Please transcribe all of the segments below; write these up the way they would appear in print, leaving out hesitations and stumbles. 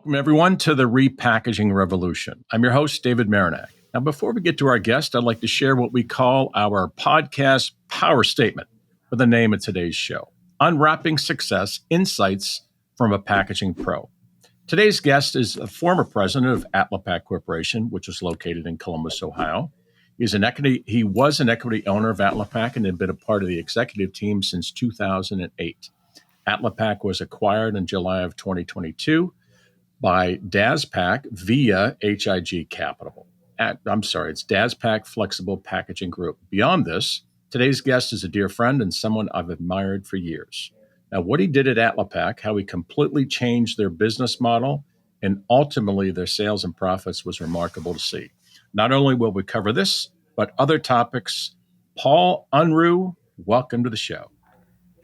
Welcome, everyone, to the RePackaging Revolution. I'm your host, David Marinac. Now, before we get to our guest, I'd like to share what we call our podcast power statement for the name of today's show, Unwrapping Success Insights from a Packaging Pro. Today's guest is a former president of Atlapac Corporation, which is located in Columbus, Ohio. He was an equity owner of Atlapac and had been a part of the executive team since 2008. Atlapac was acquired in July of 2022 by DASPAC via HIG Capital. It's DASPAC Flexible Packaging Group. Beyond this, today's guest is a dear friend and someone I've admired for years. Now, what he did at Atlapac, how he completely changed their business model, and ultimately their sales and profits was remarkable to see. Not only will we cover this, but other topics. Paul Unrue, welcome to the show.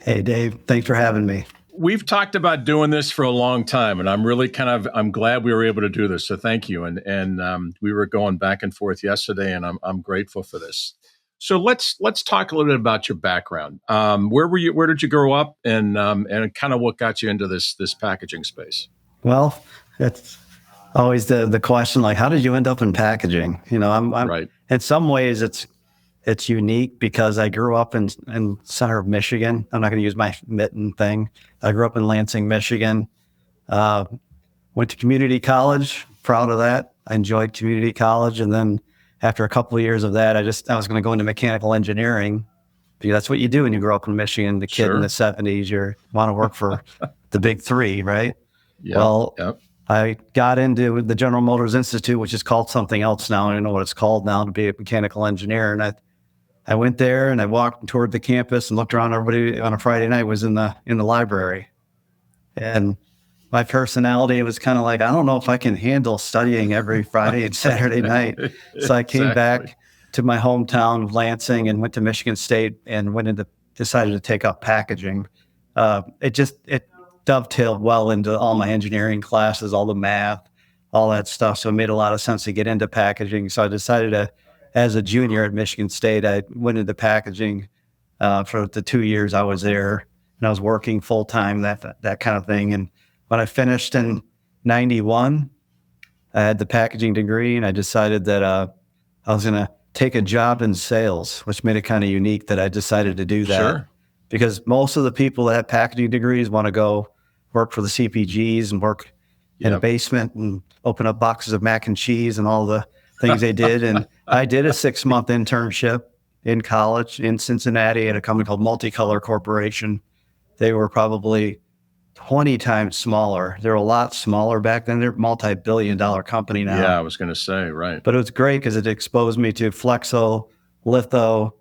Hey, Dave. Thanks for having me. We've talked about doing this for a long time, and I'm really I'm glad we were able to do this. So thank you. And we were going back and forth yesterday, and I'm grateful for this. So let's talk a little bit about your background. Where were you? Where did you grow up, and kind of what got you into this packaging space? Well, it's always the question, like, how did you end up in packaging? You know, I'm right. In some ways, it's unique because I grew up in center of Michigan. I'm not going to use my mitten thing. I grew up in Lansing, Michigan. Went to community college. Proud of that. I enjoyed community college, and then after a couple of years of that, I was going to go into mechanical engineering, because that's what you do when you grow up in Michigan. The kid Sure. in the 70s, you want to work for the big three, right? Yep. Well, yep. I got into the General Motors Institute, which is called something else now. I don't know what it's called now, to be a mechanical engineer. And I went there and I walked toward the campus and looked around. Everybody on a Friday night was in the library. And my personality was kind of like, I don't know if I can handle studying every Friday and Saturday night. So I came back to my hometown of Lansing and went to Michigan State and decided to take up packaging. It dovetailed well into all my engineering classes, all the math, all that stuff. So it made a lot of sense to get into packaging. So I decided to, as a junior at Michigan State, I went into packaging for the 2 years I was there, and I was working full time, that kind of thing. And when I finished in 91, I had the packaging degree, and I decided that I was going to take a job in sales, which made it kind of unique that I decided to do that. Sure. Because most of the people that have packaging degrees want to go work for the CPGs and work in a basement and open up boxes of mac and cheese and all the things they did. And I did a 6-month internship in college in Cincinnati at a company called Multicolor Corporation. They were probably 20 times smaller. They're a lot smaller back then. They're a multi-billion-dollar company now. Yeah, I was going to say, right. But it was great because it exposed me to flexo, litho,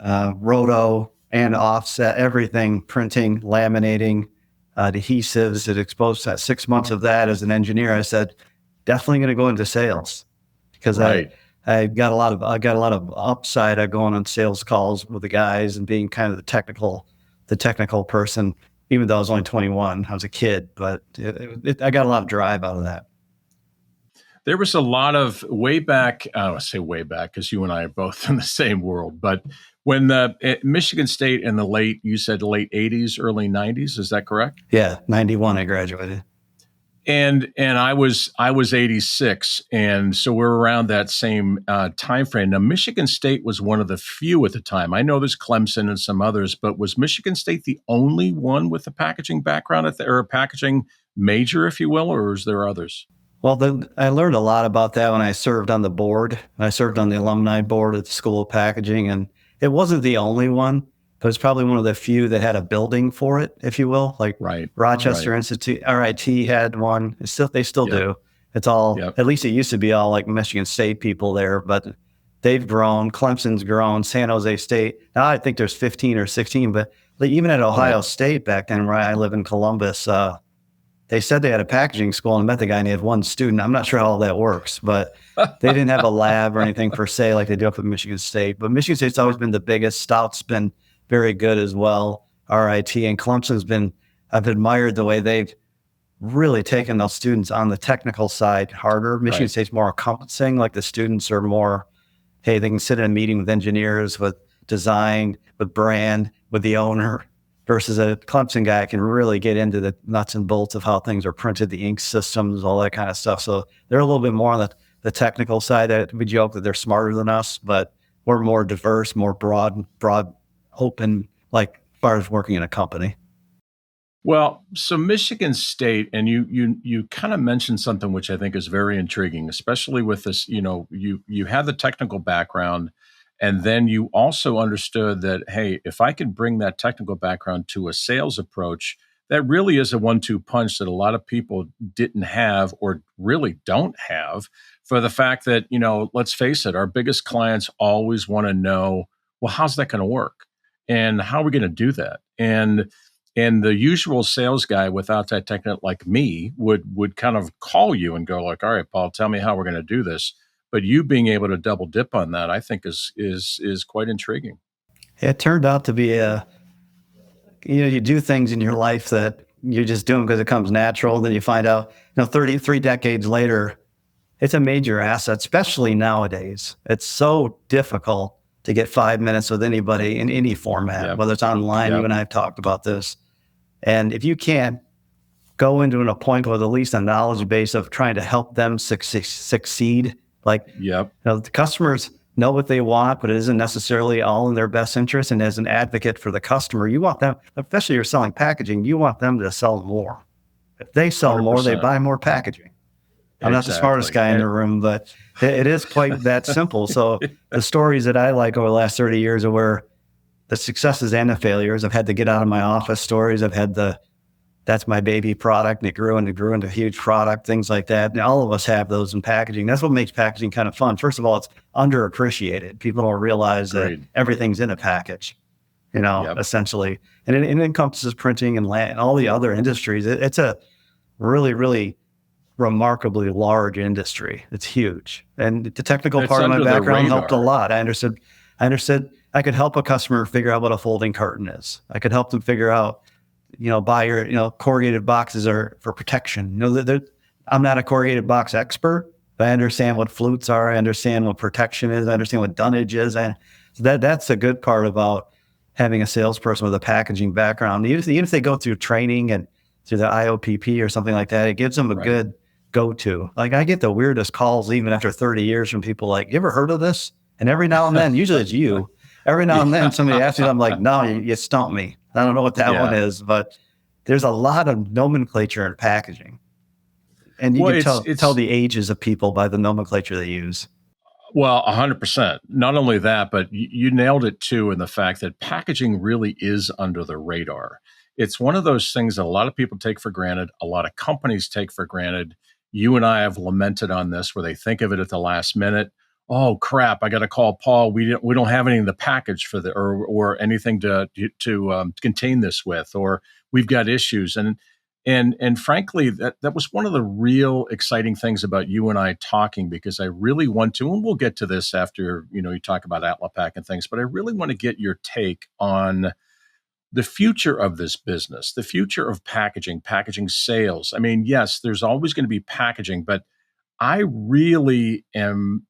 roto, and offset, everything, printing, laminating, adhesives. It exposed that 6 months of that as an engineer. I said, definitely going to go into sales, because Right. I got a lot of upside of going on sales calls with the guys and being kind of the technical person. Even though I was only 21, I was a kid, but I got a lot of drive out of that. There was a lot of way back, I say way back because you and I are both in the same world, but when Michigan State in you said late 80s, early 90s, is that correct? Yeah, 91 I graduated. And I was 86, and so we're around that same time frame. Now, Michigan State was one of the few at the time. I know there's Clemson and some others, but was Michigan State the only one with a packaging background or a packaging major, if you will, or is there others? Well, I learned a lot about that when I served on the board. I served on the alumni board at the School of Packaging, and it wasn't the only one. It was probably one of the few that had a building for it, if you will. Like Rochester Institute, RIT had one. They still do. It's all, at least it used to be all like Michigan State people there, but they've grown. Clemson's grown. San Jose State. Now I think there's 15 or 16, but even at Ohio State back then, where I live in Columbus, they said they had a packaging school, and I met the guy and he had one student. I'm not sure how all that works, but they didn't have a lab or anything per se like they do up at Michigan State. But Michigan State's always been the biggest. Stout's been very good as well, RIT. And Clemson's I've admired the way they've really taken those students on the technical side harder. Michigan State's more encompassing, like the students are more, hey, they can sit in a meeting with engineers, with design, with brand, with the owner. versus a Clemson guy can really get into the nuts and bolts of how things are printed, the ink systems, all that kind of stuff. So they're a little bit more on the technical side. That we joke that they're smarter than us, but we're more diverse, more broad, open, like as far as working in a company. Well, so Michigan State, and you kind of mentioned something which I think is very intriguing, especially with this. You had the technical background, and then you also understood that, hey, if I could bring that technical background to a sales approach, that really is a 1-2 punch that a lot of people didn't have or really don't have. For the fact that, let's face it, our biggest clients always want to know, well, how's that going to work, and how are we going to do that, and the usual sales guy without that technique, like me, would kind of call you and go like, "All right, Paul, tell me how we're going to do this." But you being able to double dip on that, I think is quite intriguing. It turned out to be you do things in your life that you just do them because it comes natural. Then you find out, 33 decades later, it's a major asset, especially nowadays. It's so difficult to get 5 minutes with anybody in any format, Yep. whether it's online. Yep. You and I have talked about this. And if you can't go into an appointment with at least a knowledge base of trying to help them succeed, like Yep. the customers know what they want, but it isn't necessarily all in their best interest. And as an advocate for the customer, you want them, especially if you're selling packaging, you want them to sell more. If they sell more, they 100%. buy more packaging. I'm not the smartest guy in the room, but it is quite that simple. So the stories that I like over the last 30 years are where the successes and the failures. I've had to get out of my office stories. I've had that's my baby product, and it grew into a huge product, things like that. And all of us have those in packaging. That's what makes packaging kind of fun. First of all, it's underappreciated. People don't realize that everything's in a package, essentially. And it encompasses printing and all the other industries. It's a really, really remarkably large industry. It's huge. And the technical part of my background helped a lot. I understood I could help a customer figure out what a folding carton is. I could help them figure out, buy your, corrugated boxes are for protection. I'm not a corrugated box expert, but I understand what flutes are. I understand what protection is. I understand what dunnage is. And that's a good part about having a salesperson with a packaging background. Even if they go through training and through the IOPP or something like that, it gives them a good go-to. Like I get the weirdest calls even after 30 years from people like, you ever heard of this? And every now and then, usually it's you, every now and then somebody asks me, I'm like, no, you stumped me. I don't know what that one is, but there's a lot of nomenclature in packaging. And you can tell the ages of people by the nomenclature they use. Well, 100%. Not only that, but you nailed it too in the fact that packaging really is under the radar. It's one of those things that a lot of people take for granted, a lot of companies take for granted. You and I have lamented on this where they think of it at the last minute. Oh crap! I got to call Paul. We don't have anything in the package for the or anything to contain this with, or we've got issues. And frankly, that was one of the real exciting things about you and I talking, because I really want to, and we'll get to this after you talk about Atlapac and things, but I really want to get your take on the future of this business, the future of packaging sales. I mean, yes, there's always going to be packaging, but I really am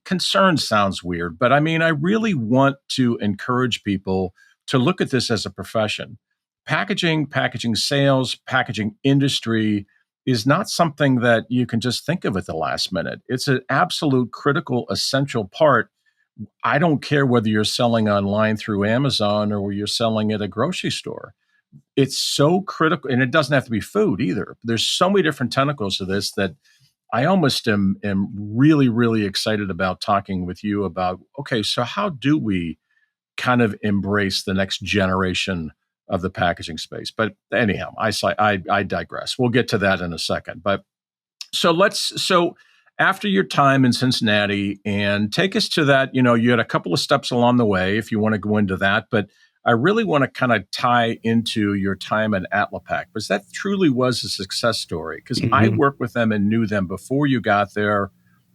concerned. Sounds weird, but I mean, I really want to encourage people to look at this as a profession. Packaging sales, packaging industry is not something that you can just think of at the last minute. It's an absolute critical, essential part. I don't care whether you're selling online through Amazon or you're selling at a grocery store. It's so critical, and it doesn't have to be food either. There's so many different tentacles to this that I almost am really, really excited about talking with you about, okay, so how do we kind of embrace the next generation of the packaging space? But anyhow, I digress. We'll get to that in a second. But so after your time in Cincinnati, and take us to that, you had a couple of steps along the way if you want to go into that, but I really want to kind of tie into your time at Atlapac, because that truly was a success story, because I worked with them and knew them before you got there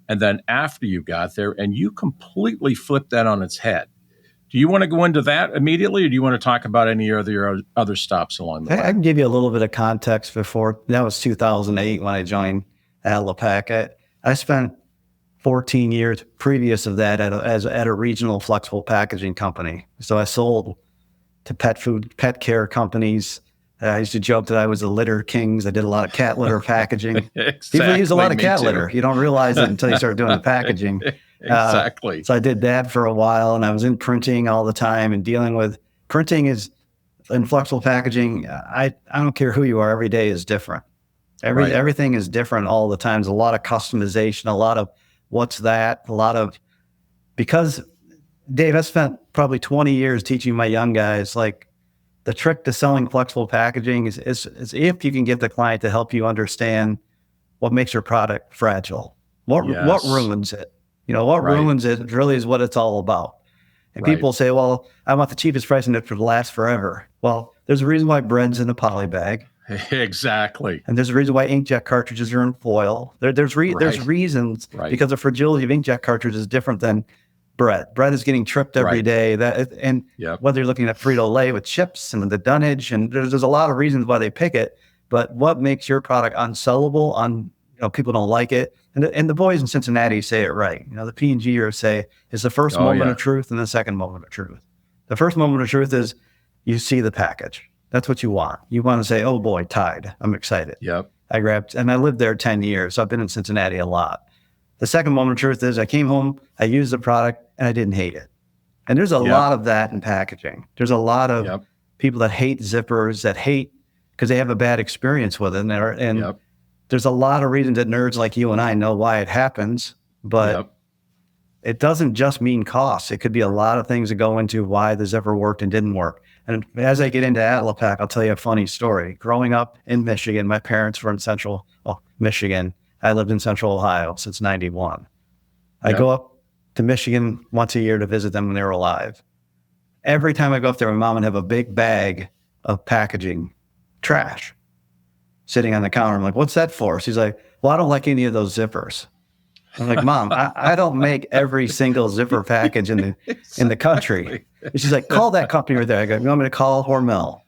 and then after you got there, and you completely flipped that on its head. Do you want to go into that immediately, or do you want to talk about any of your other stops along the way? I can give you a little bit of context before. That was 2008 when I joined Atlapac. I spent 14 years previous of that at a regional flexible packaging company. So I sold to pet food, pet care companies. I used to joke that I was the litter kings. I did a lot of cat litter packaging. Exactly. People use a lot of Me cat too. litter. You don't realize it until you start doing the packaging. Exactly. So I did that for a while, and I was in printing all the time and dealing with printing is in flexible packaging. I don't care who you are. Every day is different. Everything is different all the time. There's a lot of customization, a lot of what's that, because Dave, I spent probably 20 years teaching my young guys, like the trick to selling flexible packaging is if you can get the client to help you understand what makes your product fragile, what ruins it. What ruins it really is what it's all about. And people say, well, I want the cheapest price and it to last forever. Well, there's a reason why bread's in a poly bag. Exactly. And there's a reason why inkjet cartridges are in foil. There's reasons because the fragility of inkjet cartridges is different than bread. Bread is getting tripped every day. Whether you're looking at Frito-Lay with chips and the dunnage, and there's a lot of reasons why they pick it. But what makes your product unsellable? People don't like it. And the boys in Cincinnati say it right. The P&Gers say it's the first moment of truth and the second moment of truth. The first moment of truth is you see the package. That's what you want. You want to say, oh boy, Tide. I'm excited. Yep. I lived there 10 years. So I've been in Cincinnati a lot. The second moment of truth is I came home, I used the product, and I didn't hate it. And there's a lot of that in packaging. There's a lot of people that hate zippers, that hate because they have a bad experience with it. And there's a lot of reasons that nerds like you and I know why it happens, but it doesn't just mean cost. It could be a lot of things that go into why the zipper worked and didn't work. And as I get into Atlapac, I'll tell you a funny story. Growing up in Michigan, my parents were in central Michigan. I lived in central Ohio since 91. I go up to Michigan once a year to visit them when they were alive. Every time I go up there, my mom would have a big bag of packaging trash sitting on the counter. I'm like, what's that for? She's like, well, I don't like any of those zippers. I'm like, Mom, I don't make every single zipper package in the country. And she's like, call that company right there. I go, you want me to call Hormel?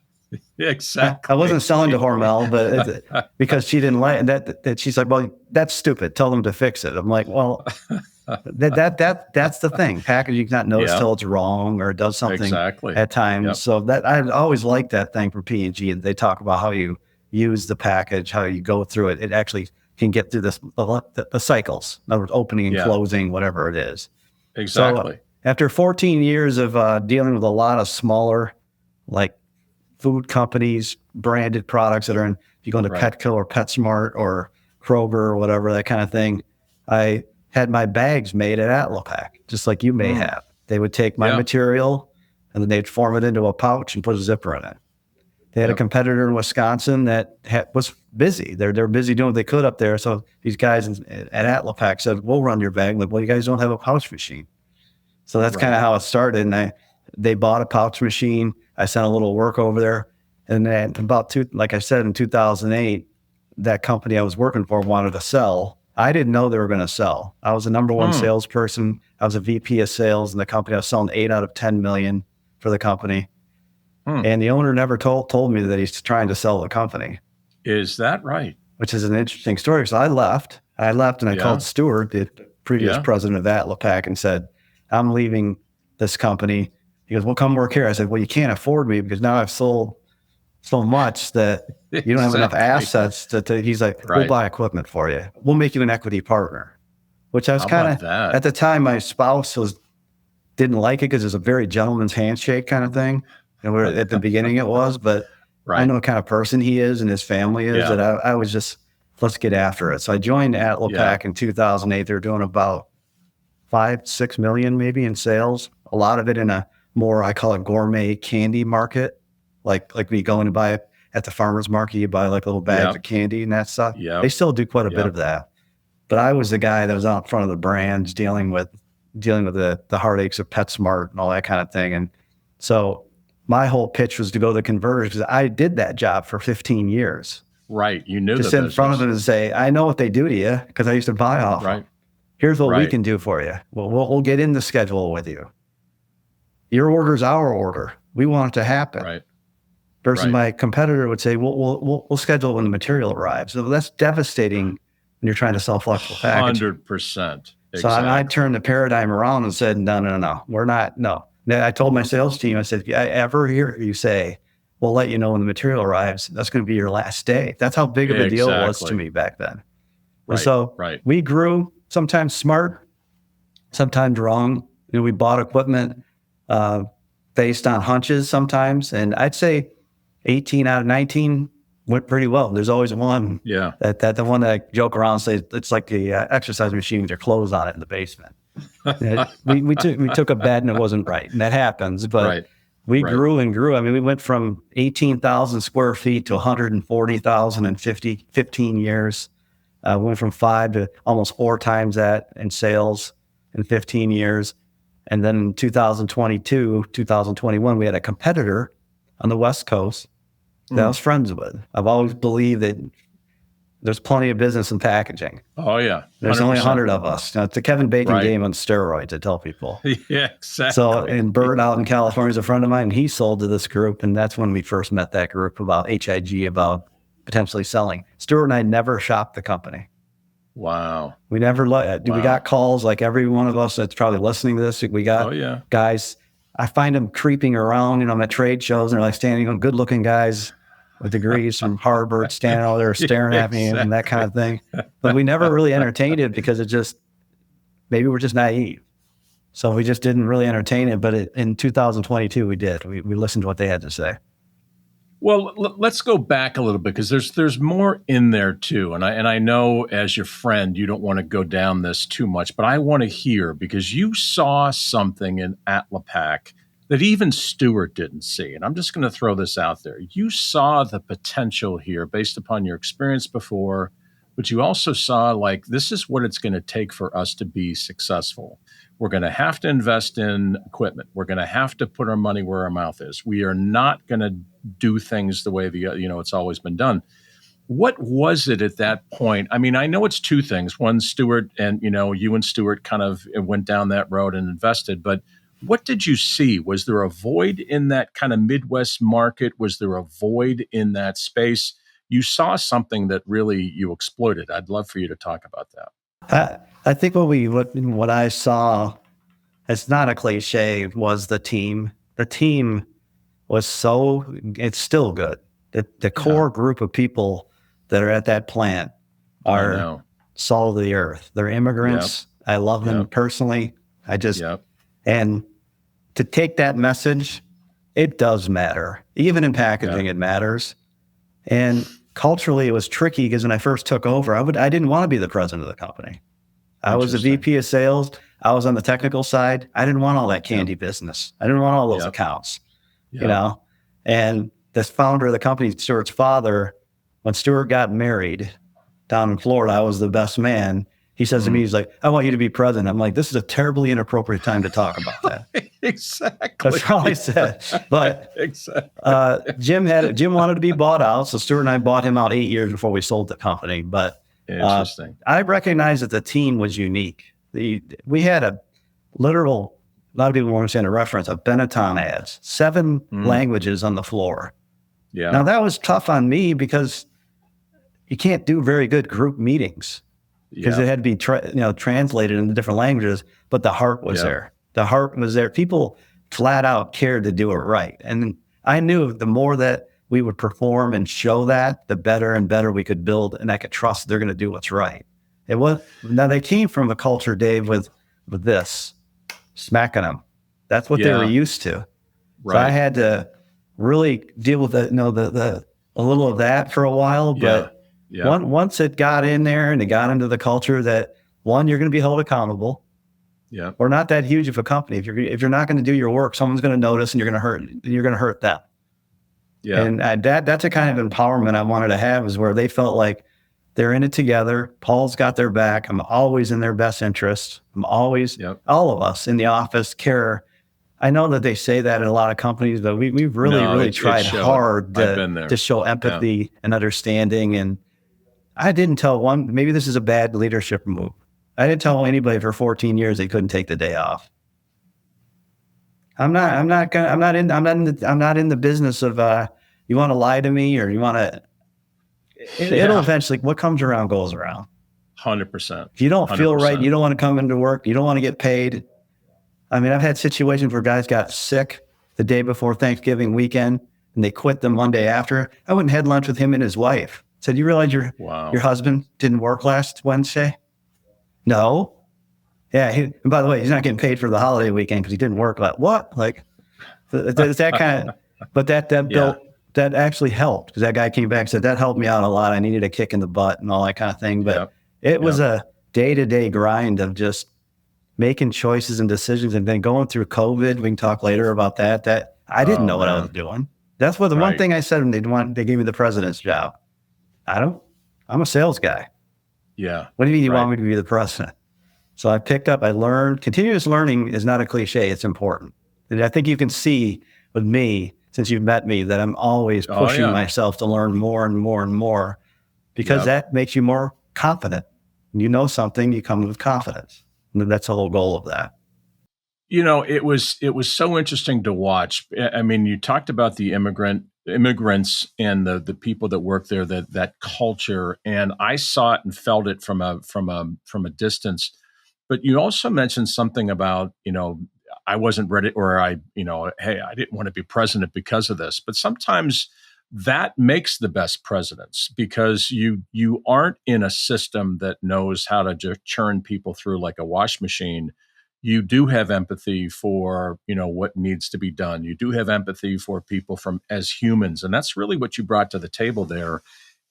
Exactly. I wasn't selling to Hormel, but because she didn't like that, she's like, well, that's stupid. Tell them to fix it. I'm like, well, that's the thing. Packaging's not noticed till it's wrong or it does something at times. So that I always liked that thing from P&G. They talk about how you use the package, how you go through it. It actually can get through the cycles. In other words, opening and closing, whatever it is. Exactly. So, after 14 years of dealing with a lot of smaller, like food companies, branded products that are in, if you go into Petco or PetSmart or Kroger or whatever, that kind of thing, I had my bags made at Atlapac, just like you may have. They would take my material and then they'd form it into a pouch and put a zipper in it. They had a competitor in Wisconsin that was busy. They're busy doing what they could up there. So these guys at Atlapac said, we'll run your bag. Like, well, you guys don't have a pouch machine. So that's kind of how it started. And they bought a pouch machine. I sent a little work over there. And then like I said, in 2008, that company I was working for wanted to sell. I didn't know they were going to sell. I was the number one salesperson. I was a VP of sales in the company. I was selling 8 out of 10 million for the company. And the owner never told me that he's trying to sell the company. Is that right? Which is an interesting story. So I left and I called Stuart, the previous president of Atlapac, and said, I'm leaving this company. He goes, well, come work here. I said, well, you can't afford me because now I've sold so much that you don't have enough assets to he's like, we'll buy equipment for you. We'll make you an equity partner, which I was kind of, at the time, my spouse didn't like it because it's a very gentleman's handshake kind of thing. And at the beginning it was, but I know what kind of person he is and his family is that I was just, let's get after it. So I joined Atlapac in 2008. They're doing about 5-6 million maybe in sales. A lot of it in a more, I call it gourmet candy market. Like when you go in and buy it at the farmer's market, you buy like little bags of candy and that stuff. They still do quite a bit of that. But I was the guy that was out in front of the brands dealing with the heartaches of PetSmart and all that kind of thing. And so my whole pitch was to go to the converters because I did that job for 15 years. Right. You knew to sit in front of them and say, I know what they do to you because I used to buy off them. Here's what we can do for you. Well, we'll get in the schedule with you. Your order's our order. We want it to happen. Versus my competitor would say, we'll schedule it when the material arrives. So that's devastating when you're trying to sell flexible packaging. 100%. So I turned the paradigm around and said, no. We're not, no. Now, I told my sales team, I said, if I ever hear you say, we'll let you know when the material arrives, that's going to be your last day. That's how big of a deal it was to me back then. Right, so right. we grew, sometimes smart, sometimes wrong. We bought equipment based on hunches sometimes. And I'd say 18 out of 19 went pretty well. There's always one. Yeah. That the one that I joke around and say it's like the exercise machine with your clothes on it in the basement. we took a bet and it wasn't right, and that happens. But we grew and grew. I mean, we went from 18,000 square feet to 140,000 in 15 years. We went from 5 to almost 4 times that in sales in 15 years. And then in 2022, 2021, we had a competitor on the West Coast that I was friends with. I've always believed that there's plenty of business in packaging. Oh, yeah. 100%. There's only 100 of us. It's a Kevin Bacon game on steroids, I tell people. Yeah, exactly. So, and Bert out in California is a friend of mine, and he sold to this group, and that's when we first met that group about HIG, about potentially selling. Stuart and I never shopped the company. Wow. We never, we got calls like every one of us that's probably listening to this. We got guys, I find them creeping around, I'm at trade shows, and they're like standing, good looking guys with degrees from Harvard standing out there staring at me and that kind of thing. But we never really entertained it because maybe we're just naive. So we just didn't really entertain it. But in 2022, we did. We listened to what they had to say. Well, let's go back a little bit because there's more in there too. And I know as your friend, you don't want to go down this too much, but I want to hear, because you saw something in Atlapac that even Stuart didn't see. And I'm just going to throw this out there. You saw the potential here based upon your experience before, but you also saw like, this is what it's going to take for us to be successful. We're going to have to invest in equipment. We're going to have to put our money where our mouth is. We are not going to do things the way it's always been done. What was it at that point? I mean, I know it's 2 things. One, Stuart and, you and Stuart kind of went down that road and invested, but what did you see? Was there a void in that kind of Midwest market? Was there a void in that space? You saw something that really you exploited. I'd love for you to talk about that. I think what I saw, it's not a cliche, was the team. The team was it's still good. The core group of people that are at that plant are salt of the earth. They're immigrants. Yep. I love them personally. And to take that message, it does matter. Even in packaging, it matters. And culturally, it was tricky because when I first took over, I didn't want to be the president of the company. I was a VP of sales. I was on the technical side. I didn't want all that candy business. I didn't want all those accounts, And this founder of the company, Stuart's father, when Stuart got married down in Florida, I was the best man. He says to me, he's like, I want you to be president. I'm like, this is a terribly inappropriate time to talk about that. Exactly. That's all I said. But Jim wanted to be bought out. So Stuart and I bought him out 8 years before we sold the company. But interesting. I recognized that the team was unique. We had a lot of people won't understand a reference, of Benetton ads, 7 languages on the floor. Yeah. Now that was tough on me because you can't do very good group meetings because it had to be translated into different languages, but the heart was there. The heart was there. People flat out cared to do it right. And I knew the more that we would perform and show that, the better and better we could build, and I could trust they're going to do what's right. Now they came from a culture, Dave, with this, smacking them. That's what they were used to. Right. So I had to really deal with a little of that for a while, but once it got in there and it got into the culture that, one, you're going to be held accountable. Yeah, we're not that huge of a company. If you're not going to do your work, someone's going to notice, and you're going to hurt them. Yeah, and that's a kind of empowerment I wanted to have, is where they felt like they're in it together. Paul's got their back. I'm always in their best interest. I'm always, all of us in the office care. I know that they say that in a lot of companies, but we've really tried hard to show empathy and understanding. And I didn't tell one, maybe this is a bad leadership move. I didn't tell anybody for 14 years they couldn't take the day off. I'm not in the business of you want to lie to me, or you want to. It'll eventually, what comes around goes around. 100%. If you don't feel right, you don't want to come into work, you don't want to get paid. I mean, I've had situations where guys got sick the day before Thanksgiving weekend and they quit the Monday after. I went and had lunch with him and his wife. Said, "You realize your husband didn't work last Wednesday?" No. Yeah. And by the way, he's not getting paid for the holiday weekend because he didn't work. Like, what? Like, that kind of, but that built, that actually helped, because that guy came back and said, that helped me out a lot. I needed a kick in the butt and all that kind of thing. But it was a day-to-day grind of just making choices and decisions, and then going through COVID. We can talk later about that. That I didn't know what I was doing. That's what the one thing I said when they gave me the president's job. I'm a sales guy. Yeah. What do you mean you want me to be the president? So I picked up, I learned. Continuous learning is not a cliche. It's important. And I think you can see with me, since you've met me, that I'm always pushing myself to learn more and more and more, because that makes you more confident. When you know something, you come with confidence. And that's the whole goal of that. You know, it was so interesting to watch. I mean, you talked about the immigrants and the people that work there, that culture, and I saw it and felt it from a distance. But you also mentioned something about, I wasn't ready, or hey, I didn't want to be president because of this. But sometimes that makes the best presidents, because you aren't in a system that knows how to just churn people through like a wash machine. You do have empathy for, what needs to be done. You do have empathy for people as humans. And that's really what you brought to the table there,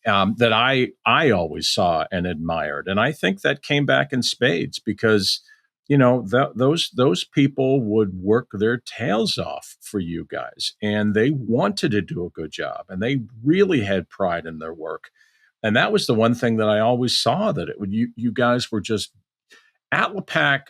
that I always saw and admired. And I think that came back in spades, because, those people would work their tails off for you guys, and they wanted to do a good job, and they really had pride in their work. And that was the one thing that I always saw, that you guys were just Atlapac.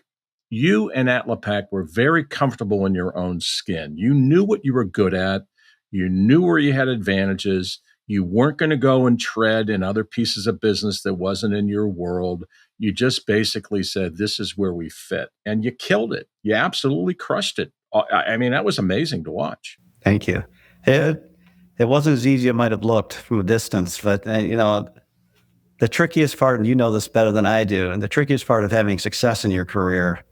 You and Atlapac were very comfortable in your own skin. You knew what you were good at. You knew where you had advantages. You weren't going to go and tread in other pieces of business that wasn't in your world. You just basically said, this is where we fit. And you killed it. You absolutely crushed it. I mean, that was amazing to watch. Thank you. It wasn't as easy as it might have looked from a distance, but, the trickiest part, and you know this better than I do, and the trickiest part of having success in your career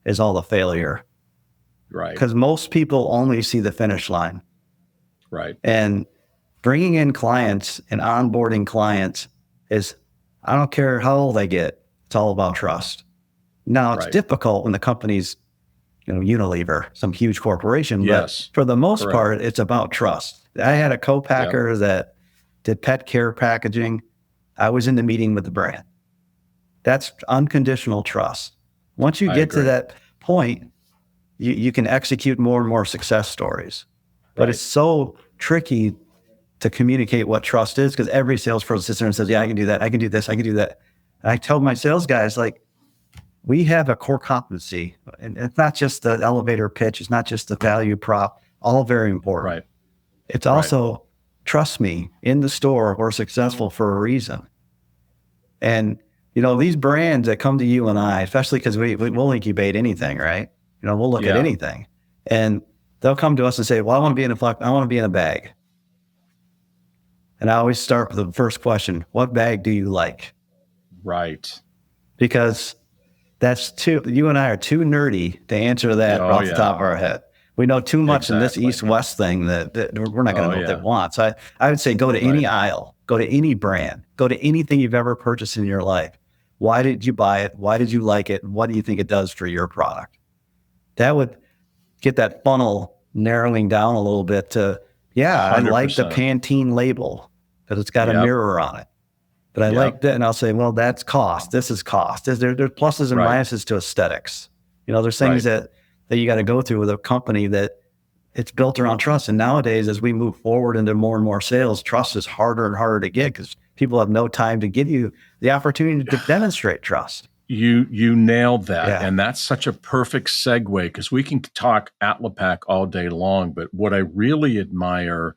is all the failure. Right. Because most people only see the finish line. Right. And bringing in clients and onboarding clients is, I don't care how old they get, it's all about trust. Now, it's difficult when the company's, Unilever, some huge corporation, but for the most part, it's about trust. I had a co-packer that did pet care packaging. I was in the meeting with the brand. That's unconditional trust. Once you get to that point, you can execute more and more success stories. But it's so tricky to communicate what trust is, because every salesperson sits there and says, yeah, I can do that. I can do this. I can do that. And I tell my sales guys, like, we have a core competency, and it's not just the elevator pitch. It's not just the value prop, all very important. Right. It's also, trust me, in the store, we're successful for a reason. And, these brands that come to you and I, especially because we'll incubate anything, right? We'll look at anything, and they'll come to us and say, well, I want to be in a bag. And I always start with the first question: what bag do you like? Right. Because you and I are too nerdy to answer that off the top of our head. We know too much in this East-West thing that we're not going to know what they want. So I would say, go to any aisle, go to any brand, go to anything you've ever purchased in your life. Why did you buy it? Why did you like it? What do you think it does for your product? That would get that funnel narrowing down a little bit to, 100%. I like the Pantene label because it's got a mirror on it. But I like that, and I'll say, well, that's cost. This is cost. There's pluses and minuses to aesthetics. There's things that you got to go through with a company that it's built around trust. And nowadays, as we move forward into more and more sales, trust is harder and harder to get, because people have no time to give you the opportunity to demonstrate trust. You nailed that. And that's such a perfect segue, because we can talk Atlapac all day long. But what I really admire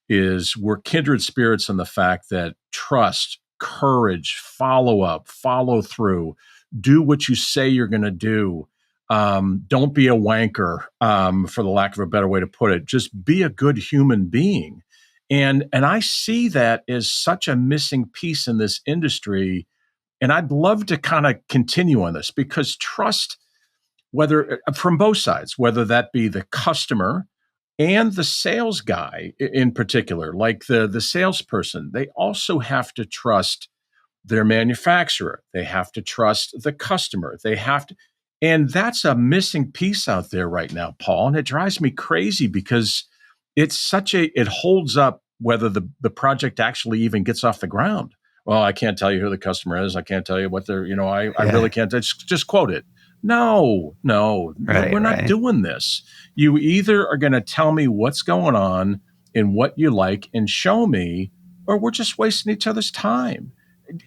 is we're kindred spirits in the fact that trust, courage, follow up, follow through, do what you say you're going to do. Don't be a wanker, for the lack of a better way to put it. Just be a good human being. And I see that as such a missing piece in this industry. And I'd love to kind of continue on this, because trust whether from both sides, whether that be the customer and the sales guy in particular, like the salesperson, they also have to trust their manufacturer. They have to trust the customer. They have to, and that's a missing piece out there right now, Paul. And it drives me crazy because it holds up whether the project actually even gets off the ground. Well, I can't tell you who the customer is. I can't tell you what they're, I really can't. Just quote it. No, we're not doing this. You either are going to tell me what's going on and what you like and show me, or we're just wasting each other's time.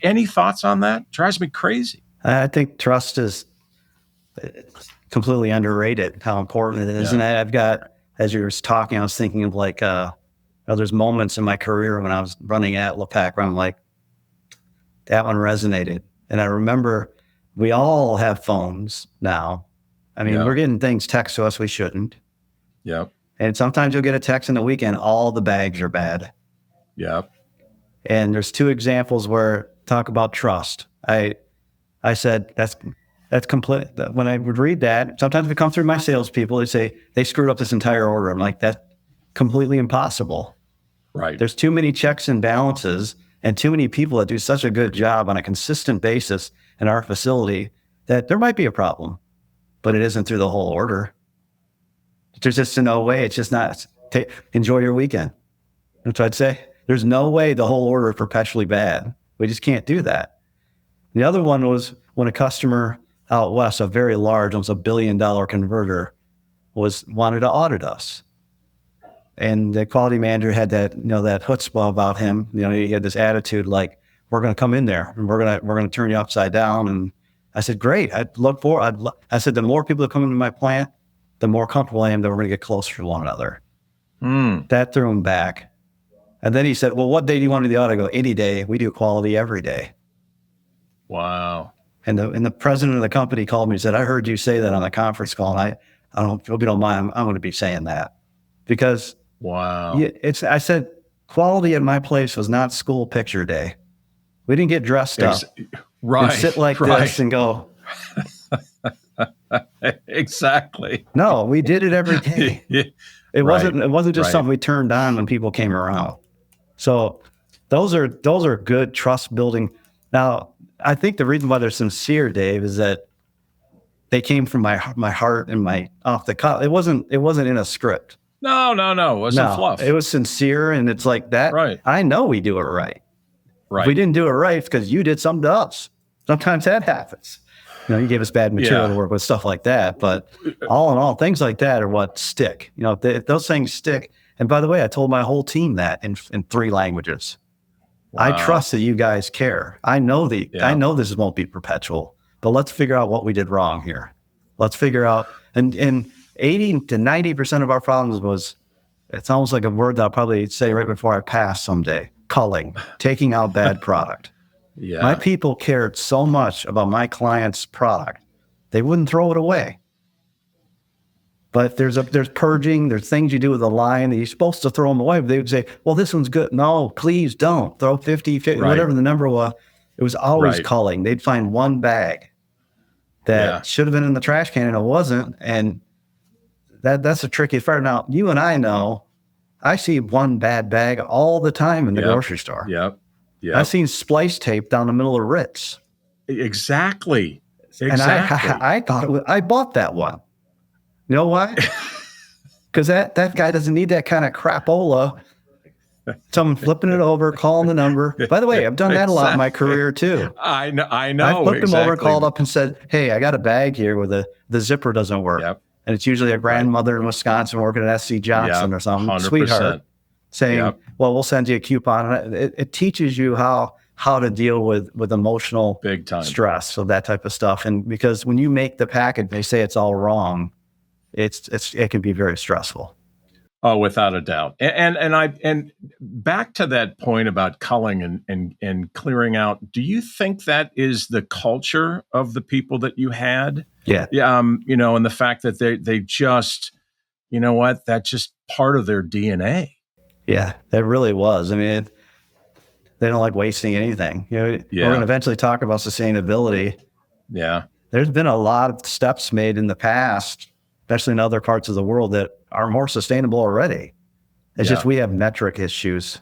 Any thoughts on that? Drives me crazy. I think trust is completely underrated, how important it is. Yeah. And I've got, as you were talking, I was thinking of like, there's moments in my career when I was running at Atlapac where I'm like, that one resonated. And I remember we all have phones now. I mean, we're getting things text to us we shouldn't. Yep. And sometimes you'll get a text in the weekend, all the bags are bad. Yep. And there's two examples where talk about trust. I said, that's complete. When I would read that, sometimes we come through my salespeople, they say they screwed up this entire order. I'm like, that's completely impossible. Right. There's too many checks and balances and too many people that do such a good job on a consistent basis in our facility that there might be a problem, but it isn't through the whole order. There's just no way. It's just not. Enjoy your weekend. That's what I'd say. There's no way the whole order is perpetually bad. We just can't do that. The other one was when a customer out west, a very large, almost $1 billion converter, wanted to audit us. And the quality manager had that, that chutzpah about him. He had this attitude like, we're going to come in there and we're going to turn you upside down. And I said, great. I said, the more people that come into my plant, the more comfortable I am that we're going to get closer to one another. That threw him back. And then he said, well, what day do you want to do the audit? I go, any day. We do quality every day. Wow. And the president of the company called me and said, I heard you say that on the conference call. And I don't, if you don't mind, I'm going to be saying that. Because I said, quality at my place was not school picture day. We didn't get dressed up and sit like this and go. Exactly. No, we did it every day. It wasn't just something we turned on when people came around. So those are good trust building. Now, I think the reason why they're sincere, Dave, is that they came from my heart and my off the cuff. It wasn't in a script. No. It wasn't fluff. It was sincere, and it's like that. Right. I know we do it right. Right. If we didn't do it right, it's because you did something to us. Sometimes that happens. You gave us bad material to work with, stuff like that. But all in all, things like that are what stick. If those things stick. And by the way, I told my whole team that in 3 languages. Wow. I trust that you guys care. I know I know this won't be perpetual, but let's figure out what we did wrong here. Let's figure out, and 80 to 90% of our problems it's almost like a word that I'll probably say right before I pass someday, culling, taking out bad product. Yeah. My people cared so much about my client's product, they wouldn't throw it away. But there's purging, there's things you do with a line that you're supposed to throw them away. But they would say, well, this one's good. No, please don't. Throw 50, whatever the number was. It was always culling. They'd find one bag that should have been in the trash can and it wasn't. And that's a tricky part. Now, you and I know, I see one bad bag all the time in the grocery store. Yep. I've seen splice tape down the middle of Ritz. Exactly. And I thought I bought that one. You know why? Because that guy doesn't need that kind of crapola. Someone flipping it over, calling the number. By the way, I've done that a lot in my career too. I know. I flipped him over, called up and said, hey, I got a bag here where the zipper doesn't work. Yep. And it's usually a grandmother in Wisconsin working at SC Johnson or something, 100%. Sweetheart, saying, well, we'll send you a coupon. It teaches you how to deal with emotional big time stress, so that type of stuff. And because when you make the package, they say it's all wrong. It can be very stressful. Oh, without a doubt. And back to that point about culling and clearing out. Do you think that is the culture of the people that you had? Yeah. And the fact that they just, that's just part of their DNA. Yeah, that really was. I mean, they don't like wasting anything. We're going to eventually talk about sustainability. Yeah. there's been a lot of steps made in the past, especially in other parts of the world, that are more sustainable already. It's just we have metric issues.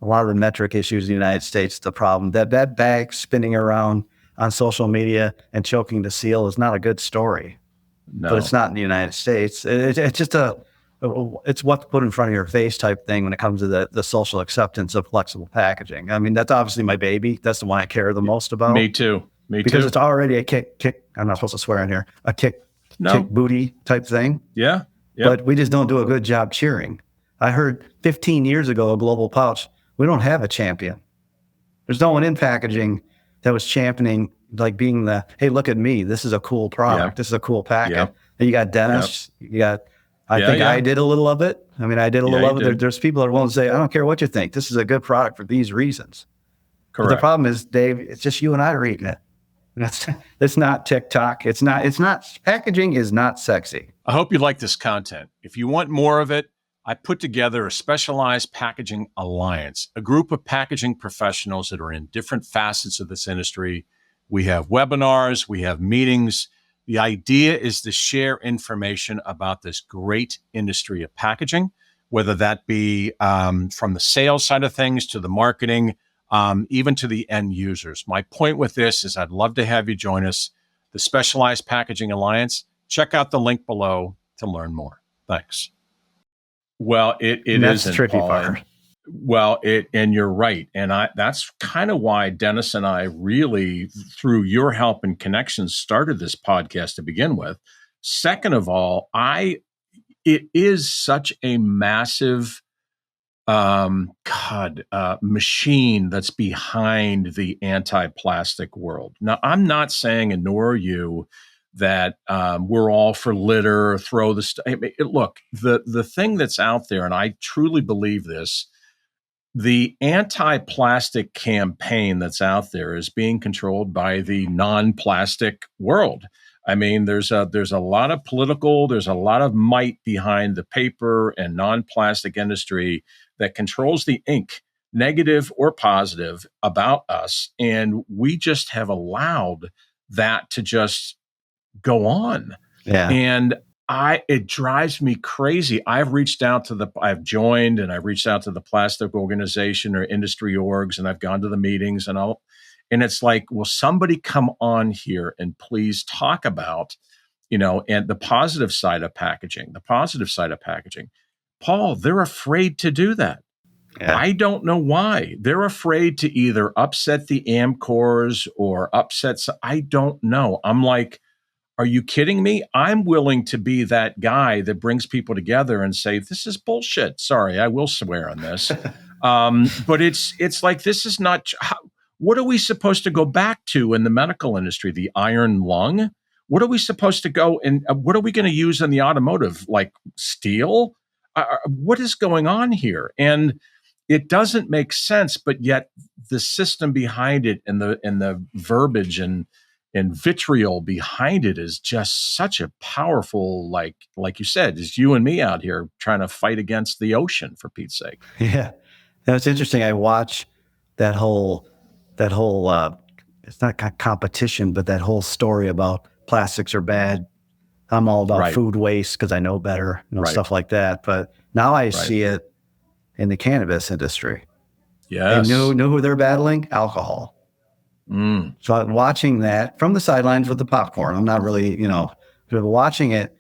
A lot of the metric issues in the United States, the problem. That bag spinning around on social media and choking the seal is not a good story. No. But it's not in the United States. It's just it's what's put in front of your face type thing when it comes to the social acceptance of flexible packaging. I mean, that's obviously my baby. That's the one I care the most about. Me too. Because it's already a kick. I'm not supposed to swear in here. A kick booty type thing. Yeah. But we just don't do a good job cheering. I heard 15 years ago, a Global Pouch, we don't have a champion. There's no one in packaging that was championing, like being the, hey, look at me. This is a cool product. This is a cool packet. And you got Dennis. You got, I think I did a little of it. I mean, I did a little of it. There's people that are willing to say, I don't care what you think. This is a good product for these reasons. Correct. But the problem is, Dave, it's just you and I reading it. It's not TikTok. It's not, packaging is not sexy. I hope you like this content. If you want more of it, I put together a specialized packaging alliance, a group of packaging professionals that are in different facets of this industry. We have webinars, we have meetings. The idea is to share information about this great industry of packaging, whether that be from the sales side of things to the marketing, even to the end users. My point with this is I'd love to have you join us, the Specialized Packaging Alliance. Check out the link below to learn more. Thanks. Well, it is the tricky part. Well, and you're right. And that's kind of why Dennis and I really, through your help and connections, started this podcast to begin with. Second of all, it is such a massive machine that's behind the anti-plastic world. Now, I'm not saying, and nor are you, that we're all for litter, throw the stuff. Look, the thing that's out there, and I truly believe this, the anti-plastic campaign that's out there is being controlled by the non-plastic world. I mean, there's a lot of there's a lot of might behind the paper and non-plastic industry that controls the ink, negative or positive, about us. And we just have allowed that to just go on. And it drives me crazy. I've joined and I've reached out to the plastic organization or industry orgs, and I've gone to the meetings and it's like, will somebody come on here and please talk about, and the positive side of packaging, Paul, they're afraid to do that. I don't know why. They're afraid to either upset the AMCORs or I don't know. I'm like, are you kidding me? I'm willing to be that guy that brings people together and say, this is bullshit. Sorry, I will swear on this. But it's like, this is not, what are we supposed to go back to in the medical industry? The iron lung? What are we supposed to go and what are we going to use in the automotive? Like steel? What is going on here? And it doesn't make sense, but yet the system behind it and the verbiage and vitriol behind it is just such a powerful, like you said, is you and me out here trying to fight against the ocean, for Pete's sake. Yeah. Now, it's interesting. I watch that whole it's not competition, but that whole story about plastics are bad. I'm all about food waste because I know better, stuff like that. But now I see it in the cannabis industry. Yes. And know who they're battling? Alcohol. So I'm watching that from the sidelines with the popcorn. I'm not really, but watching it,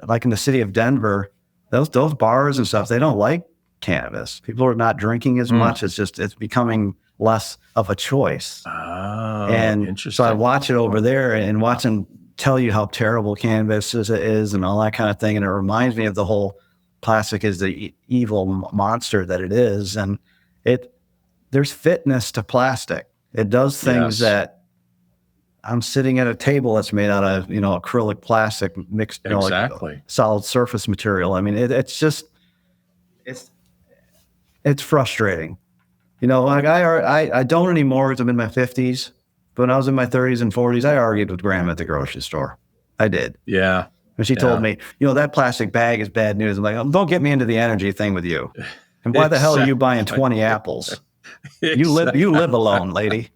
like in the city of Denver, those bars and stuff, they don't like cannabis. People are not drinking as much. It's becoming less of a choice. Oh, and interesting. So I watch it over there and watch them tell you how terrible cannabis is and all that kind of thing. And it reminds me of the whole plastic is the evil monster that it is. And there's fitness to plastic. It does things that I'm sitting at a table that's made out of, acrylic plastic mixed, like solid surface material. I mean, it's frustrating. Like I don't anymore because I'm in my 50s, but when I was in my 30s and 40s, I argued with Grandma at the grocery store. I did. Yeah. And she told me, that plastic bag is bad news. I'm like, don't get me into the energy thing with you. And why the hell are you buying 20 apples? You live alone, lady.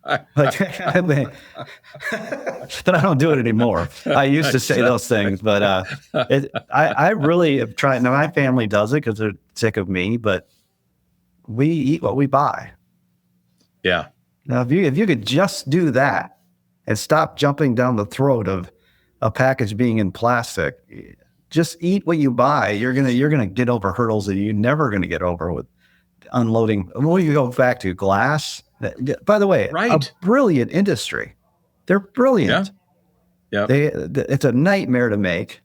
Like, I mean, but I don't do it anymore. I used to say those things, but I really have tried. Now, my family does it because they're sick of me, but we eat what we buy. Yeah. Now, if you could just do that and stop jumping down the throat of a package being in plastic, just eat what you buy. You're gonna get over hurdles that you're never gonna get over with unloading. Well, you go back to glass. By the way, a brilliant industry. They're brilliant. Yeah. It's a nightmare to make.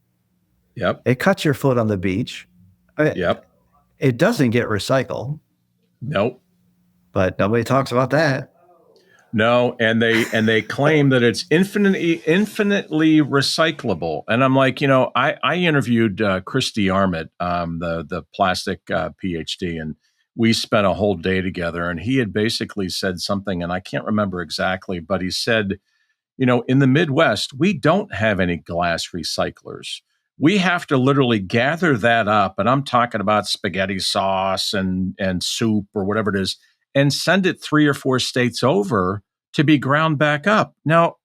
Yep. It cuts your foot on the beach. Yep. It doesn't get recycled. Nope. But nobody talks about that. No, and they claim that it's infinitely recyclable. And I'm like, I interviewed Christy Armit, the plastic PhD, and we spent a whole day together. And he had basically said something, and I can't remember exactly, but he said, in the Midwest, we don't have any glass recyclers. We have to literally gather that up, and I'm talking about spaghetti sauce and soup or whatever it is, and send it 3 or 4 states over to be ground back up. Now,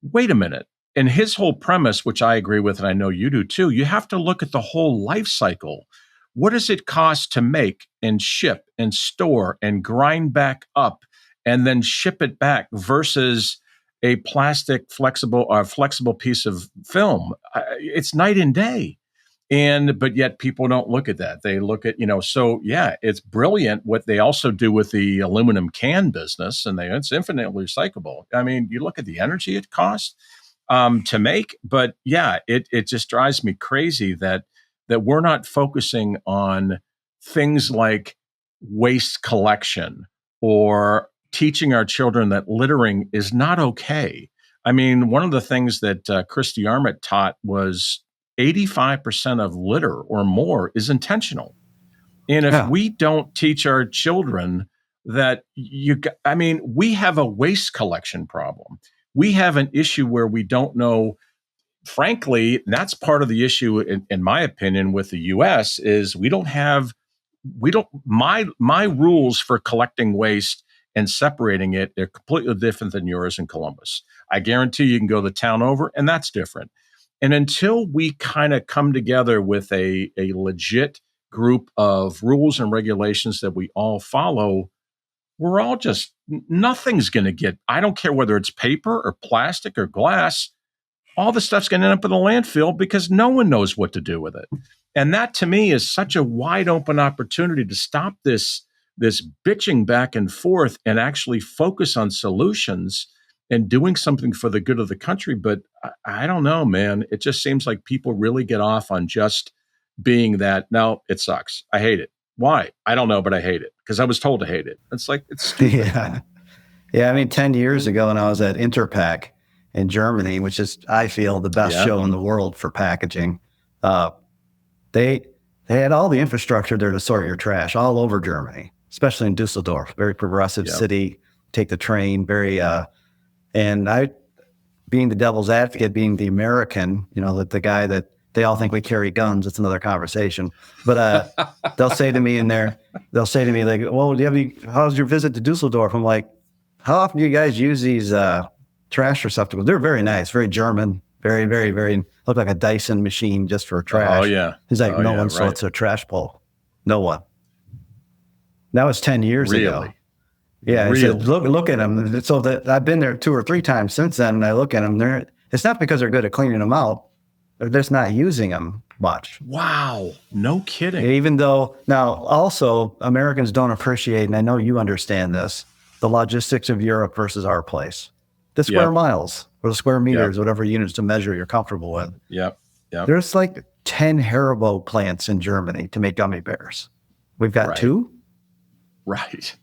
wait a minute. And his whole premise, which I agree with, and I know you do too, you have to look at the whole life cycle. What does it cost to make and ship and store and grind back up and then ship it back versus a plastic flexible piece of film? It's night and day. But yet people don't look at that. They look at, so yeah, it's brilliant what they also do with the aluminum can business, and it's infinitely recyclable. I mean, you look at the energy it costs to make, but yeah, it just drives me crazy that we're not focusing on things like waste collection or teaching our children that littering is not okay. I mean, one of the things that Christy Armit taught was 85% of litter or more is intentional. And if we don't teach our children that we have a waste collection problem. We have an issue where we don't know, frankly, that's part of the issue, in my opinion, with the US is my rules for collecting waste and separating it are completely different than yours in Columbus. I guarantee you can go the town over, and that's different. And until we kind of come together with a legit group of rules and regulations that we all follow, we're all just, nothing's going to get, I don't care whether it's paper or plastic or glass, all the stuff's going to end up in the landfill because no one knows what to do with it. And that to me is such a wide open opportunity to stop this bitching back and forth and actually focus on solutions and doing something for the good of the country. But I don't know, man. It just seems like people really get off on just being that. No, it sucks. I hate it. Why? I don't know, but I hate it because I was told to hate it. It's like, it's stupid. Yeah. I mean, 10 years ago when I was at RePackaging in Germany, which is, I feel, the best show in the world for packaging, they had all the infrastructure there to sort your trash all over Germany, especially in Dusseldorf, very progressive city, take the train, very, and I, being the devil's advocate, being the American, that the guy that they all think we carry guns, it's another conversation. But they'll say to me like, well, how's your visit to Dusseldorf? I'm like, how often do you guys use these trash receptacles? They're very nice, very German, very, very, very, look like a Dyson machine just for trash. Oh, yeah. He's like, no one sorts a trash pull. No one. That was 10 years ago. Yeah, he said, look at them. So I've been there 2 or 3 times since then, and I look at them. It's not because they're good at cleaning them out. They're just not using them much. Wow. No kidding. Even though, now, also, Americans don't appreciate, and I know you understand this, the logistics of Europe versus our place. The square miles or the square meters, whatever units to measure you're comfortable with. Yep. There's like 10 Haribo plants in Germany to make gummy bears. We've got 2? Right.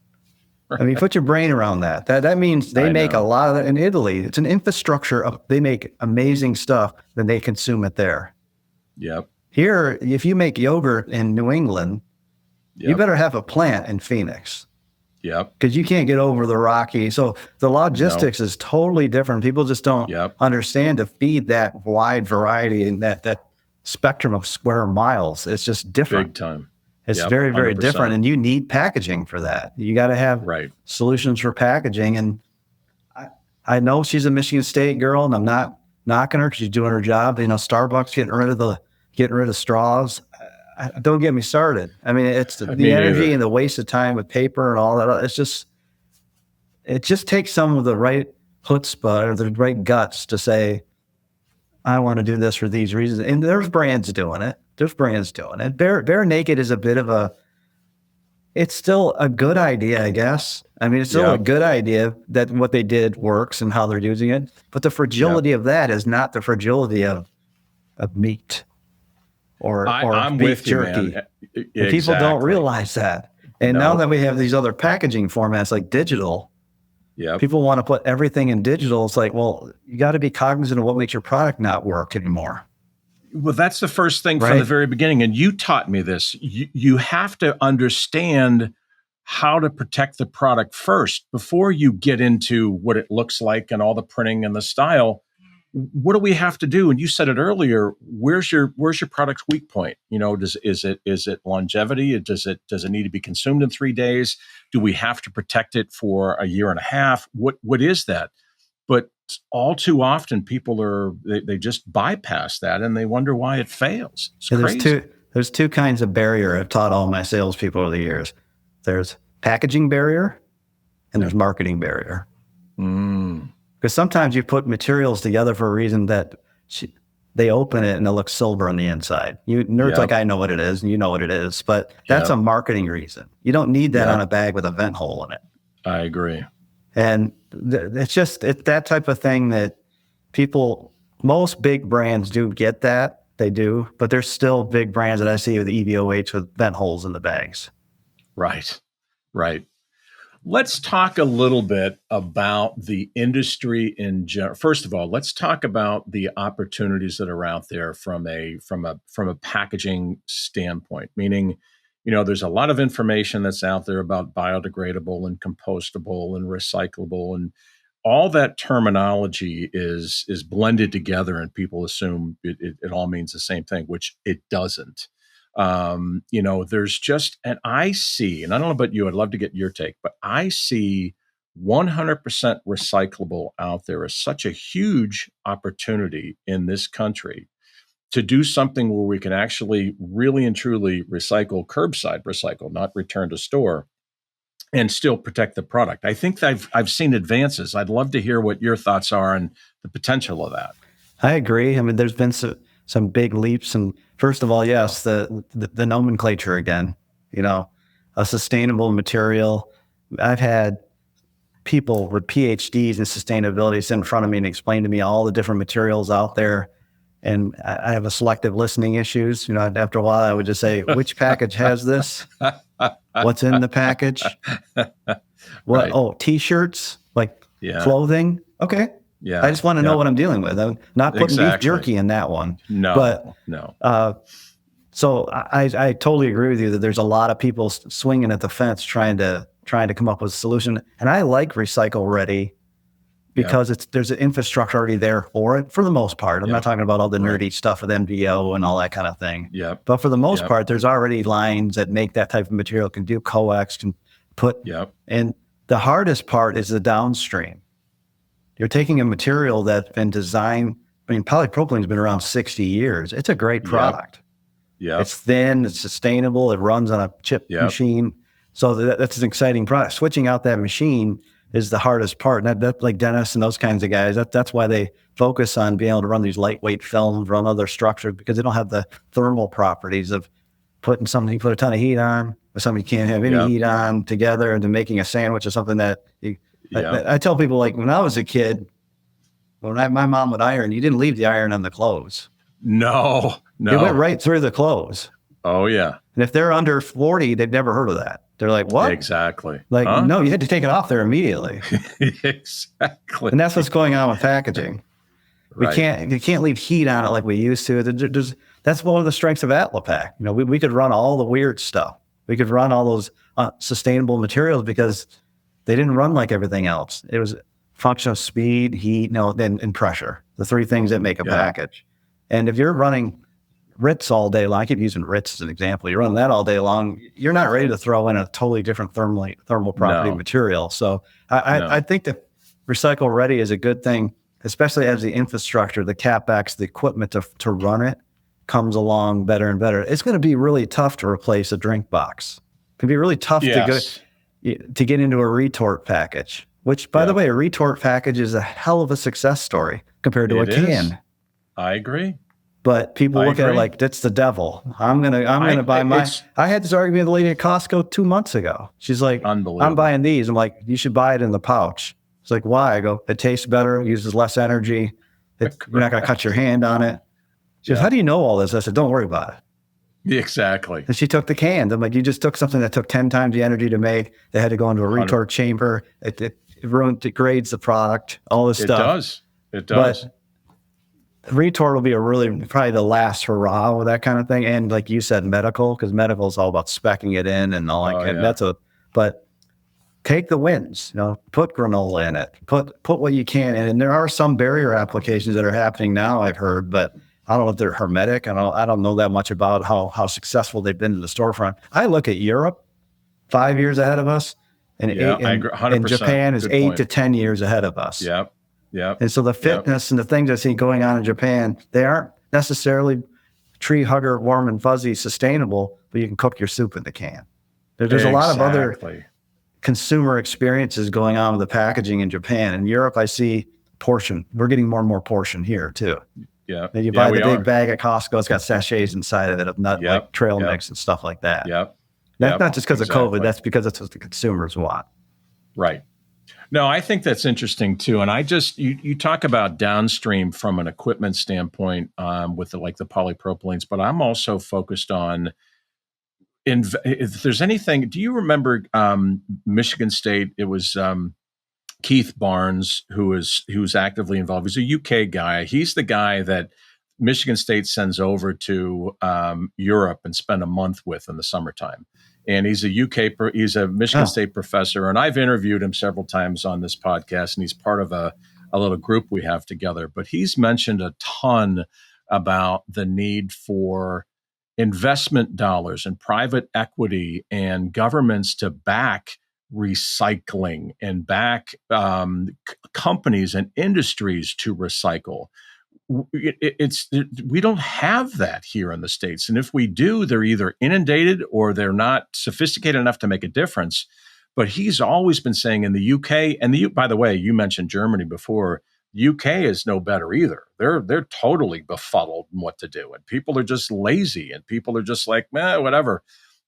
I mean, put your brain around that. That means they make a lot of that in Italy. It's an infrastructure they make amazing stuff, then they consume it there. Yep. Here, if you make yogurt in New England, you better have a plant in Phoenix. Yep. Because you can't get over the Rocky. So the logistics is totally different. People just don't understand to feed that wide variety and that spectrum of square miles. It's just different. Big time. It's very, very 100%. Different. And you need packaging for that. You got to have solutions for packaging. And I know she's a Michigan State girl, and I'm not knocking her because she's doing her job. Starbucks getting rid of straws. Don't get me started. I mean, it's the Me energy neither. and the waste of time with paper and all that. It just takes some of the right chutzpah or the right guts to say, I want to do this for these reasons. And there's brands doing it. Bare Naked is a bit of it's still a good idea, I guess. I mean, it's still a good idea that what they did works and how they're using it. But the fragility of that is not the fragility of meat or I'm beef with you, jerky. man. And people don't realize that. And now that we have these other packaging formats like digital, people want to put everything in digital. It's like, well, you got to be cognizant of what makes your product not work anymore. Well, that's the first thing from the very beginning. And you taught me this. You have to understand how to protect the product first before you get into what it looks like and all the printing and the style. What do we have to do? And you said it earlier. Where's your product's weak point? Is it longevity? Does it need to be consumed in 3 days? Do we have to protect it for a year and a half? What is that? But all too often, people they just bypass that and they wonder why it fails. It's crazy. There's two kinds of barrier I've taught all my salespeople over the years. There's packaging barrier and there's marketing barrier. Because sometimes you put materials together for a reason that they open it and it looks silver on the inside. You nerds like I know what it is and you know what it is, but that's a marketing reason. You don't need that on a bag with a vent hole in it. I agree. And it's that type of thing that most big brands do get that. They do, but there's still big brands that I see with EVOH with vent holes in the bags. Right. Let's talk a little bit about the industry in general. First of all, let's talk about the opportunities that are out there from a packaging standpoint, meaning, there's a lot of information that's out there about biodegradable and compostable and recyclable, and all that terminology is blended together, and people assume it all means the same thing, which it doesn't. There's just, and I see, and I don't know about you, I'd love to get your take, but I see 100% recyclable out there as such a huge opportunity in this country to do something where we can actually really and truly curbside recycle, not return to store, and still protect the product. I think I've seen advances. I'd love to hear what your thoughts are on the potential of that. I agree. I mean, there's been some big leaps. And first of all, yes, the nomenclature again, a sustainable material. I've had people with PhDs in sustainability sit in front of me and explain to me all the different materials out there. And I have a selective listening issues. After a while, I would just say, which package has this? What's in the package? What? Oh, T-shirts, like clothing. Okay. Yeah. I just want to know what I'm dealing with. I'm not putting beef jerky in that one. No. So I totally agree with you that there's a lot of people swinging at the fence trying to come up with a solution. And I like recycle ready because there's an infrastructure already there for it for the most part. I'm not talking about all the nerdy stuff with MDO and all that kind of thing. But for the most part, there's already lines that make that type of material, can do coax, can put. And the hardest part is the downstream. You're taking a material that's been designed. I mean, polypropylene's been around 60 years. It's a great product. It's thin, it's sustainable, it runs on a chip machine. So that's an exciting product. Switching out that machine is the hardest part. And that like Dennis and those kinds of guys, that's why they focus on being able to run these lightweight films, run other structures, because they don't have the thermal properties of putting something you put a ton of heat on, or something you can't have any heat on together, and then making a sandwich or something that I tell people, like when I was a kid, my mom would iron, you didn't leave the iron on the clothes. No. It went right through the clothes. Oh, yeah. And if they're under 40, they've never heard of that. They're like, what? Exactly. Like, no, you had to take it off there immediately. Exactly. And that's what's going on with packaging. You can't leave heat on it like we used to. That's one of the strengths of Atlapac. We could run all the weird stuff. We could run all those sustainable materials because they didn't run like everything else. It was function of speed, heat, and pressure. The three things that make a package. And if you're running Ritz all day long, I keep using Ritz as an example. You're running that all day long, you're not ready to throw in a totally different thermal property material. So I think that recycle ready is a good thing, especially as the infrastructure, the CapEx, the equipment to run it comes along better and better. It's going to be really tough to replace a drink box. It can be really tough Yes. to get into a retort package, which, by the way, a retort package is a hell of a success story compared to a can. Is. I agree. But people look at it like that's the devil. I'm gonna buy my. I had this argument with a lady at Costco 2 months ago. She's like, "I'm buying these." I'm like, "You should buy it in the pouch." It's like, "Why?" I go, "It tastes better, uses less energy. You're not gonna cut your hand on it." She goes, "How do you know all this?" I said, "Don't worry about it." Exactly. And she took the cans. I'm like, "You just took something that took 10 times the energy to make. They had to go into a retort chamber. It degrades the product. All this stuff. It does. But retort will be probably the last hurrah with that kind of thing. And like you said, medical, because medical is all about speccing it in and all that. But take the wins, put granola in it, put what you can in. And there are some barrier applications that are happening now, I've heard, but I don't know if they're hermetic. I don't know that much about how successful they've been in the storefront. I look at Europe 5 years ahead of us, and Japan is 8 to 10 years ahead of us. Yep. And so the fitness and the things I see going on in Japan, they aren't necessarily tree hugger, warm and fuzzy, sustainable, but you can cook your soup in the can. There's a lot of other consumer experiences going on with the packaging in Japan. In Europe, I see portion. We're getting more and more portion here too. Yeah. And you buy the big bag at Costco, it's got sachets inside of it of like trail mix and stuff like that. That's not just because of COVID, that's because that's what the consumers want. Right. No, I think that's interesting too. And you talk about downstream from an equipment standpoint with the polypropylenes, but I'm also focused on if there's anything. Do you remember Michigan State? It was Keith Barnes who's actively involved. He's a UK guy. He's the guy that Michigan State sends over to Europe and spend a month with in the summertime. And he's a Michigan State professor, and I've interviewed him several times on this podcast, and he's part of a little group we have together. But he's mentioned a ton about the need for investment dollars and private equity and governments to back recycling and back companies and industries to recycle. We don't have that here in the States. And if we do, they're either inundated or they're not sophisticated enough to make a difference. But he's always been saying in the UK, and by the way, you mentioned Germany before, UK is no better either. They're totally befuddled in what to do. And people are just lazy and people are just like, whatever.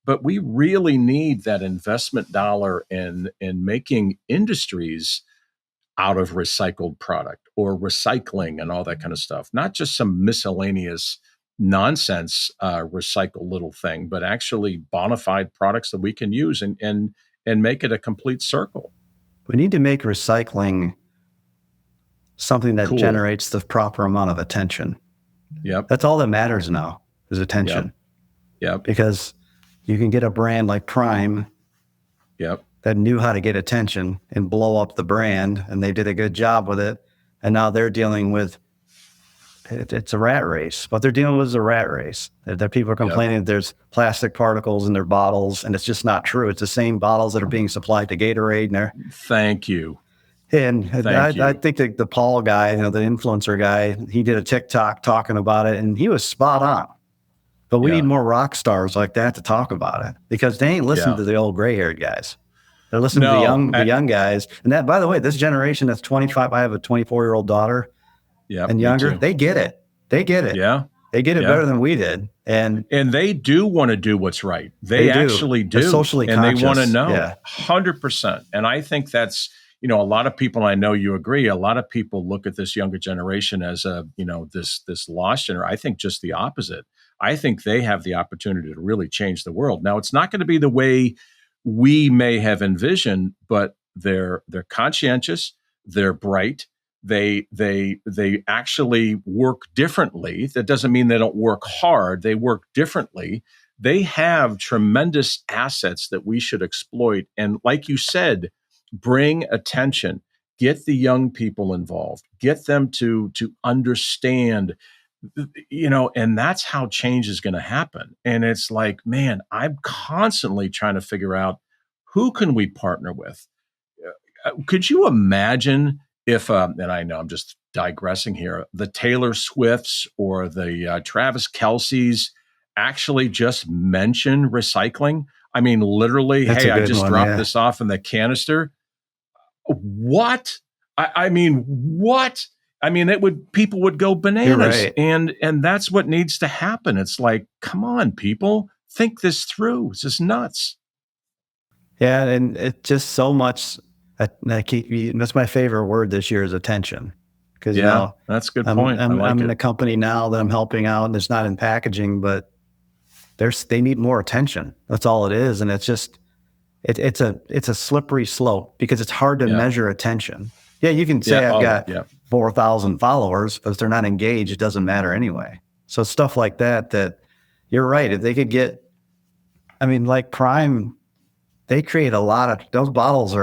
But we really need that investment dollar in making industries out of recycled product or recycling and all that kind of stuff. Not just some miscellaneous nonsense recycle little thing, but actually bona fide products that we can use and make it a complete circle. We need to make recycling something that generates the proper amount of attention. Yep. That's all that matters now is attention. Yep. Because you can get a brand like Prime that knew how to get attention and blow up the brand, and they did a good job with it. And now they're dealing with, it's a rat race. What they're dealing with is a rat race. That people are complaining that there's plastic particles in their bottles, and it's just not true. It's the same bottles that are being supplied to Gatorade. Thank you. And I think that the Paul guy, the influencer guy, he did a TikTok talking about it, and he was spot on. But we need more rock stars like that to talk about it, because they ain't listening to the old gray-haired guys. They're listening to the young guys. And that, by the way, this generation that's 25, I have a 24-year-old daughter and younger, they get it. They get it. Yeah. They get it better than we did. And they do want to do what's right. They actually do. They're socially conscious. And they want to know 100%. And I think that's, a lot of people, I know you agree, a lot of people look at this younger generation as this lost generation. I think just the opposite. I think they have the opportunity to really change the world. Now, it's not going to be the way we may have envisioned, but they're conscientious, they're bright, they actually work differently. That doesn't mean they don't work hard. They work differently. They have tremendous assets that we should exploit. And like you said, bring attention, get the young people involved, get them to understand, and that's how change is going to happen. And it's like, man, I'm constantly trying to figure out who can we partner with. Could you imagine if, and I know I'm just digressing here, the Taylor Swifts or the Travis Kelce's actually just mention recycling. I mean, literally, That's hey, a I good just one. dropped Yeah. this off in the canister. What? I mean, what? I mean, people would go You're bananas, right. and that's what needs to happen. It's like, come on, people, think this through. This is nuts. Yeah. And it's just so much. That's my favorite word this year is attention. Because, Yeah, that's a good point. I like I'm in it. a company now that I'm helping out, and it's not in packaging, but they need more attention. That's all it is. And it's just, it's a slippery slope because it's hard to Yeah. measure attention. Yeah, you can say Yeah. I've Oh, got yeah. 4,000 followers, but if they're not engaged, it doesn't matter anyway. So stuff like that you're right. If they could get, I mean, like Prime, they create a lot of, those bottles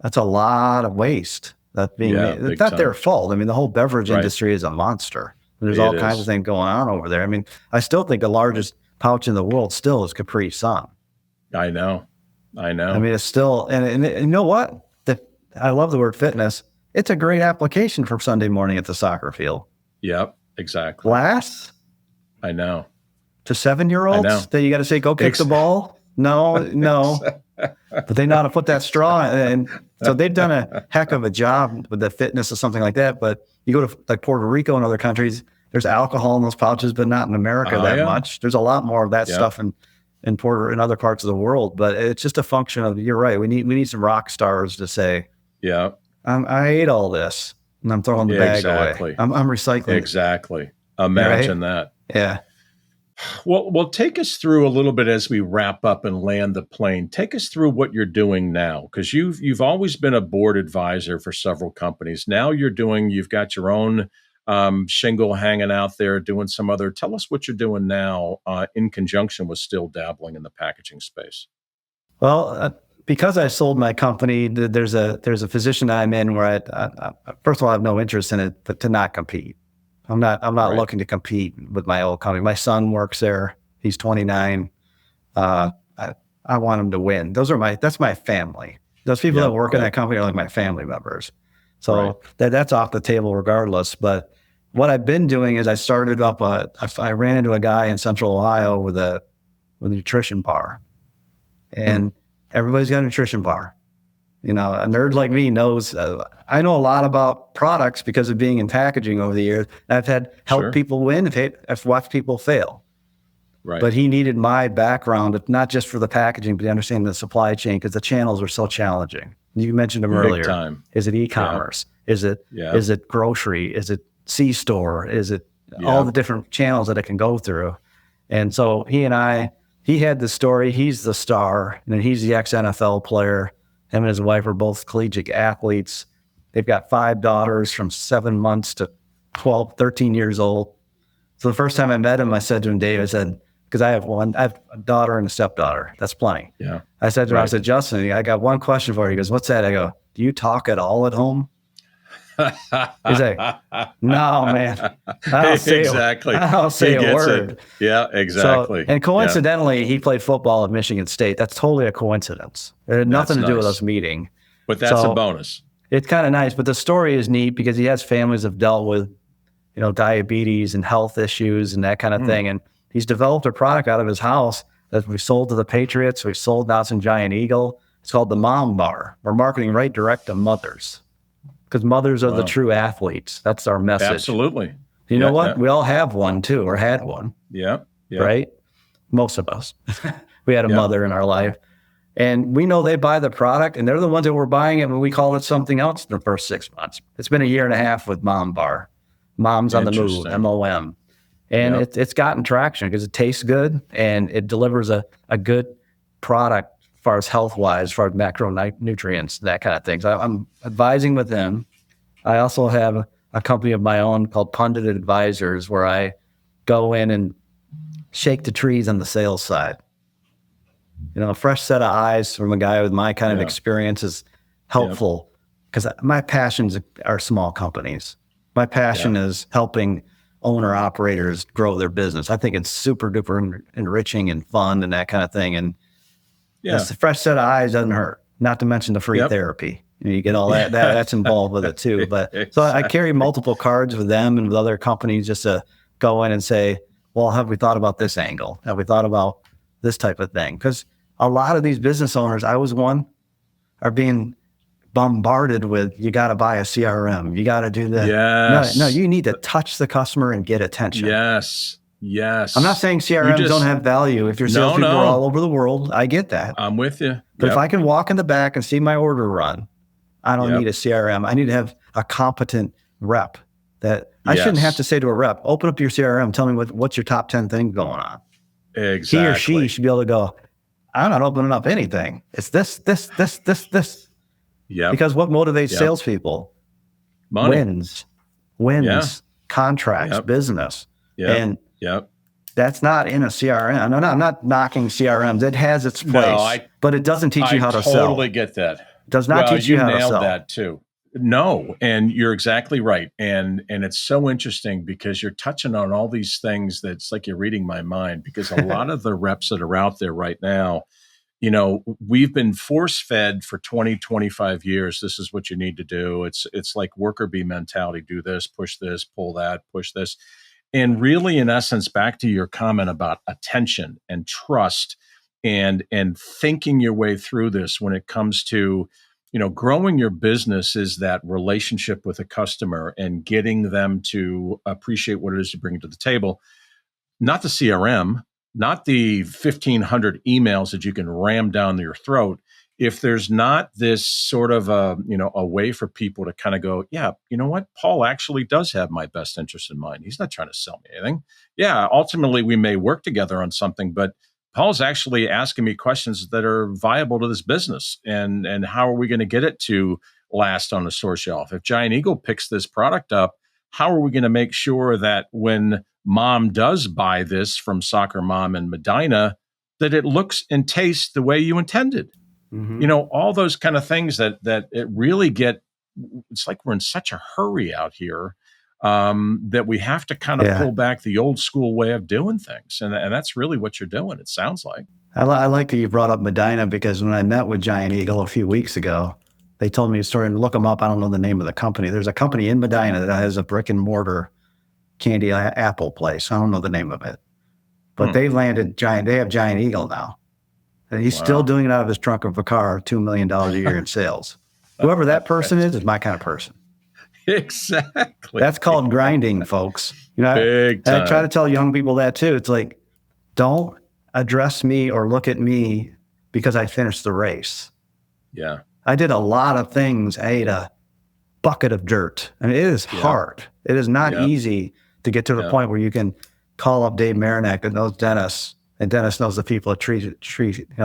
that's a lot of waste that's being made. It's big not their time. fault. I mean, the whole beverage Right. industry is a monster. There's It all kinds is. of things going on over there. I mean, I still think the largest pouch in the world still is Capri Sun. I know. I mean, it's still, and you know what? I love the word fitness. It's a great application for Sunday morning at the soccer field. Yep, exactly. Glass I know. to 7-year-olds that you got to say, go kick the ball. No. But they know how to put that straw in. And so they've done a heck of a job with the fitness or something like that. But you go to like Puerto Rico and other countries, there's alcohol in those pouches, but not in America much. There's a lot more of that stuff in other parts of the world. But it's just a function of, you're right. We need some rock stars to say, yeah, I ate all this and I'm throwing the bag away. I'm recycling. Exactly. Imagine that. Yeah. Well, take us through a little bit as we wrap up and land the plane. Take us through what you're doing now, because you've always been a board advisor for several companies. Now you've got your own shingle hanging out there, doing some other. Tell us what you're doing now in conjunction with still dabbling in the packaging space. Well, because I sold my company, there's a position I'm in where I first of all, I have no interest in it, but to not compete. I'm not looking to compete with my old company. My son works there. He's 29. I want him to win. That's my family. Those people that work in that company are like my family members. So that's off the table regardless. But what I've been doing is I started up I ran into a guy in Central Ohio with a nutrition bar, and everybody's got a nutrition bar. You know, a nerd like me knows, I know a lot about products because of being in packaging over the years. I've helped people win. I've watched people fail. Right. But he needed my background, not just for the packaging, but understanding the supply chain, because the channels are so challenging. You mentioned them earlier. Big time. Is it e-commerce? Yeah. Is it grocery? Is it C-store? Is it all the different channels that it can go through? And so he had the story. He's the star, and then he's the ex-NFL player. Him and his wife are both collegiate athletes. They've got 5 daughters from 7 months to 12, 13 years old. So the first time I met him, I said to him, Dave, I said, because I have a daughter and a stepdaughter. That's plenty. Yeah. I said to him, I said, Justin, I got one question for you. He goes, what's that? I go, do you talk at all at home? He's like, no, man. I don't say a word. It. Yeah, exactly. So, and coincidentally, he played football at Michigan State. That's totally a coincidence. It had nothing to do with us meeting. But that's a bonus. It's kind of nice. But the story is neat because he has families that have dealt with, diabetes and health issues and that kind of thing. And he's developed a product out of his house that we sold to the Patriots. We've sold now some Giant Eagle. It's called the Mom Bar. We're marketing right direct to mothers, because mothers are the true athletes. That's our message. Absolutely. You know what? We all have one too, or had one. Yeah. Right? Most of us. We had a mother in our life. And we know they buy the product, and they're the ones that were buying it when we called it something else in the first 6 months. It's been a year and a half with Mom Bar. Mom's on the move, MOM. And it's gotten traction because it tastes good and it delivers a good product as far as health-wise, as far as macronutrients, that kind of thing. So I'm advising with them. I also have a company of my own called Pundit Advisors, where I go in and shake the trees on the sales side. A fresh set of eyes from a guy with my kind of experience is helpful, because my passions are small companies. My passion is helping owner-operators grow their business. I think it's super duper enriching and fun and that kind of thing. And the fresh set of eyes doesn't hurt, not to mention the free therapy. You get all that's involved with it too. But so I carry multiple cards with them and with other companies just to go in and say, well, have we thought about this angle? Have we thought about this type of thing? Because a lot of these business owners, I was one, are being bombarded with, you got to buy a CRM. You got to do this. Yes. No, you need to touch the customer and get attention. Yes. I'm not saying CRMs don't have value. If your salespeople are all over the world, I get that. I'm with you. But if I can walk in the back and see my order run, I don't need a CRM. I need to have a competent rep that I shouldn't have to say to a rep, open up your CRM, tell me what's your top 10 things going on. Exactly. He or she should be able to go, I'm not opening up anything. It's this. Yeah. Because what motivates salespeople? Money. Wins, contracts, business. And that's not in a CRM. I'm not knocking CRMs. It has its place, but it doesn't teach you how to sell. I totally get that. It does not teach you how to sell. You nailed that too. No, and you're exactly right. And it's so interesting because you're touching on all these things that's like you're reading my mind, because a lot of the reps that are out there right now, we've been force-fed for 20, 25 years. This is what you need to do. It's like worker bee mentality. Do this, push this, pull that, push this. And really, in essence, back to your comment about attention and trust and thinking your way through this when it comes to, growing your business, is that relationship with a customer and getting them to appreciate what it is you bring to the table. Not the CRM, not the 1,500 emails that you can ram down your throat. If there's not this sort of a way for people to kind of go, yeah, you know what? Paul actually does have my best interest in mind. He's not trying to sell me anything. Yeah, ultimately we may work together on something, but Paul's actually asking me questions that are viable to this business. And how are we going to get it to last on the store shelf? If Giant Eagle picks this product up, how are we going to make sure that when mom does buy this from Soccer Mom in Medina, that it looks and tastes the way you intended? Mm-hmm. All those kind of things that it really it's like we're in such a hurry out here that we have to kind of pull back the old school way of doing things. And that's really what you're doing, it sounds like. I like that you brought up Medina, because when I met with Giant Eagle a few weeks ago, they told me a story, and look them up. I don't know the name of the company. There's a company in Medina that has a brick and mortar candy apple place. I don't know the name of it, but they have Giant Eagle now. And he's still doing it out of his trunk of a car, $2 million a year in sales. Whoever that person is my kind of person. Exactly. That's called grinding, folks. Big time. I try to tell young people that too. It's like, don't address me or look at me because I finished the race. Yeah. I did a lot of things. I ate a bucket of dirt. I mean, it is hard. It is not easy to get to the point where you can call up Dave Marinac and knows Dennis, and Dennis knows the people at Tree,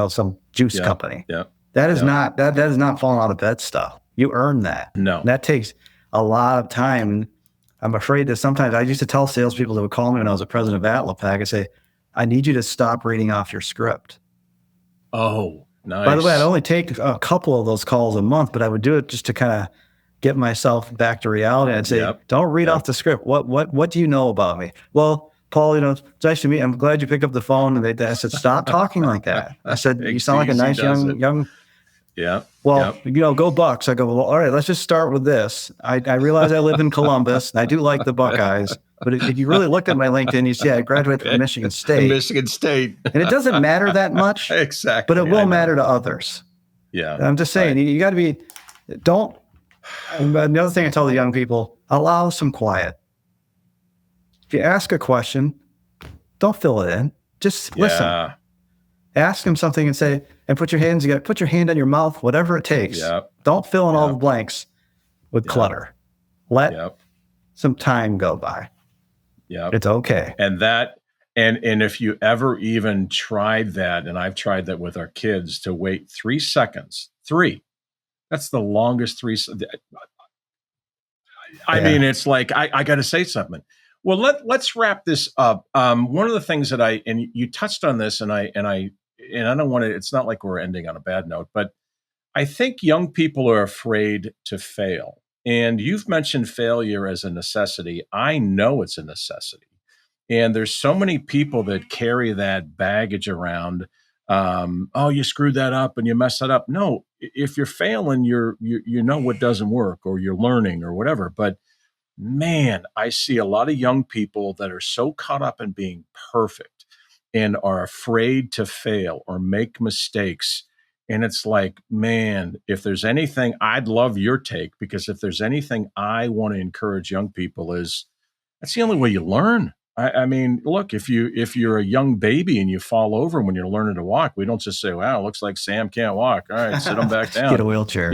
some juice company. Yeah. That is not falling out of bed stuff. You earn that. No. And that takes a lot of time. I'm afraid that sometimes I used to tell salespeople that would call me when I was a president of Atlapac, I say, I need you to stop reading off your script. Oh, nice. By the way, I'd only take a couple of those calls a month, but I would do it just to kind of get myself back to reality. I'd say, don't read off the script. What do you know about me? Well, Paul, it's nice to meet you. I'm glad you picked up the phone. And I said, stop talking like that. I said, you sound like a nice young. Yeah. Well, go Bucks. I go, well, all right, let's just start with this. I realize I live in Columbus and I do like the Buckeyes, but if you really looked at my LinkedIn, you see I graduated from Michigan State. Michigan State. And it doesn't matter that much. Exactly. But it will matter to others. Yeah. And I'm just saying, you got to be, another thing I tell the young people, allow some quiet. If you ask a question, don't fill it in. Just listen. Ask them something and say, and put your hands together, put your hand on your mouth, whatever it takes. Don't fill in all the blanks with clutter. Let some time go by. It's okay. And if you ever even tried that, and I've tried that with our kids, to wait 3 seconds, that's the longest 3 seconds. I mean, it's like, I got to say something. Well, let's wrap this up. One of the things that and you touched on this, and I don't want to, it's not like we're ending on a bad note, but I think young people are afraid to fail. And you've mentioned failure as a necessity. I know it's a necessity. And there's so many people that carry that baggage around. Oh, you screwed that up and you messed that up. No, if you're failing, you know what doesn't work, or you're learning or whatever. But man, I see a lot of young people that are so caught up in being perfect and are afraid to fail or make mistakes. And it's like, man, if there's anything, I'd love your take, because if there's anything I want to encourage young people is, that's the only way you learn. I mean, look, if you're a young baby and you fall over when you're learning to walk, we don't just say, "Wow, it looks like Sam can't walk. All right, sit him back down. Get a wheelchair.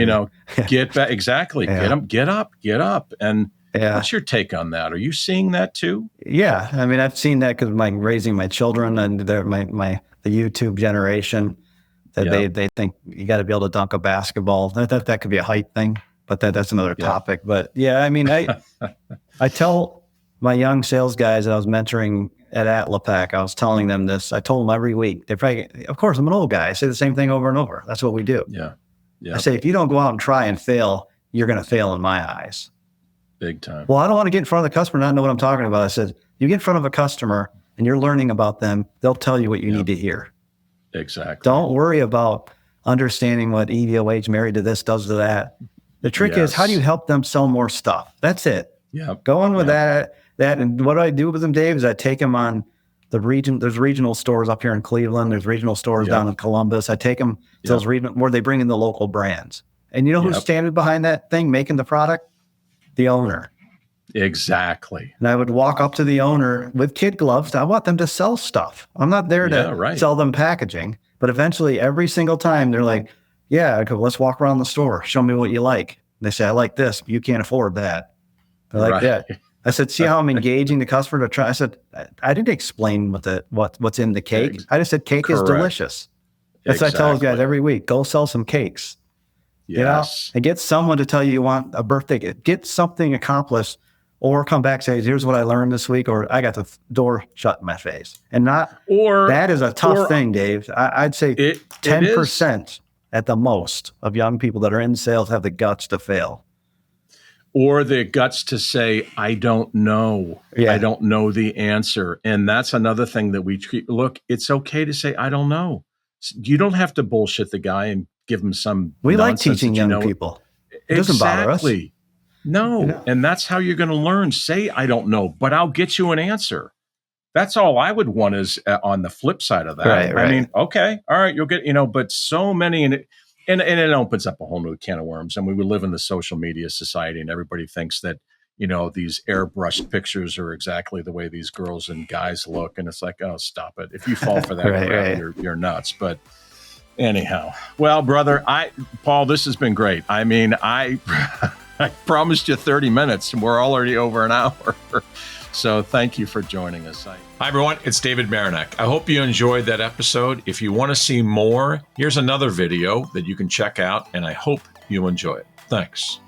Get back." Exactly. Yeah. Get up. And Yeah. what's your take on that? Are you seeing that too? Yeah. I mean, I've seen that because raising my children and the YouTube generation, that they think you got to be able to dunk a basketball. That could be a height thing, but that's another topic. But yeah, I mean, I tell my young sales guys that I was mentoring at Atlapac, I was telling them this. I told them every week. They probably, of course, I'm an old guy. I say the same thing over and over. That's what we do. Yeah. I say, if you don't go out and try and fail, you're going to fail in my eyes. Big time. Well, I don't want to get in front of the customer and not know what I'm talking about. I said, you get in front of a customer and you're learning about them, they'll tell you what you need to hear. Exactly. Don't worry about understanding what EVOH married to this does to that. The trick is, how do you help them sell more stuff? That's it. Yeah. Go on with that. And what I do with them, Dave, is I take them on the region. There's regional stores up here in Cleveland. There's regional stores down in Columbus. I take them to those regional where they bring in the local brands. And you know who's standing behind that thing, making the product? The owner. Exactly. And I would walk up to the owner with kid gloves. I want them to sell stuff. I'm not there to sell them packaging. But eventually, every single time, they're like, yeah, I go, let's walk around the store. Show me what you like. And they say, I like this, but you can't afford that. They're like that. I said, see how I'm engaging the customer to try? I said, I didn't explain what's in the cake. I just said, cake is delicious. That's what I tell those guys every week. Go sell some cakes. Yes. And get someone to tell you want a birthday. Get something accomplished, or come back and say, here's what I learned this week, or I got the door shut in my face. And that is a tough thing, Dave. I'd say 10% at the most of young people that are in sales have the guts to fail. Or the guts to say, I don't know. Yeah. I don't know the answer. And that's another thing that we treat. Look, it's okay to say, I don't know. You don't have to bullshit the guy and give him some We like teaching young people. It doesn't bother us. No. And that's how you're going to learn. Say, I don't know, but I'll get you an answer. That's all I would want is on the flip side of that. Right. I mean, okay, all right, you'll get, but so many, and it opens up a whole new can of worms. And we live in the social media society, and everybody thinks that, these airbrushed pictures are exactly the way these girls and guys look. And it's like, oh, stop it. If you fall for that, you're nuts. But anyhow, well, brother, Paul, this has been great. I mean, I promised you 30 minutes and we're already over an hour. So thank you for joining us. Hi, everyone. It's David Marinac. I hope you enjoyed that episode. If you want to see more, here's another video that you can check out, and I hope you enjoy it. Thanks.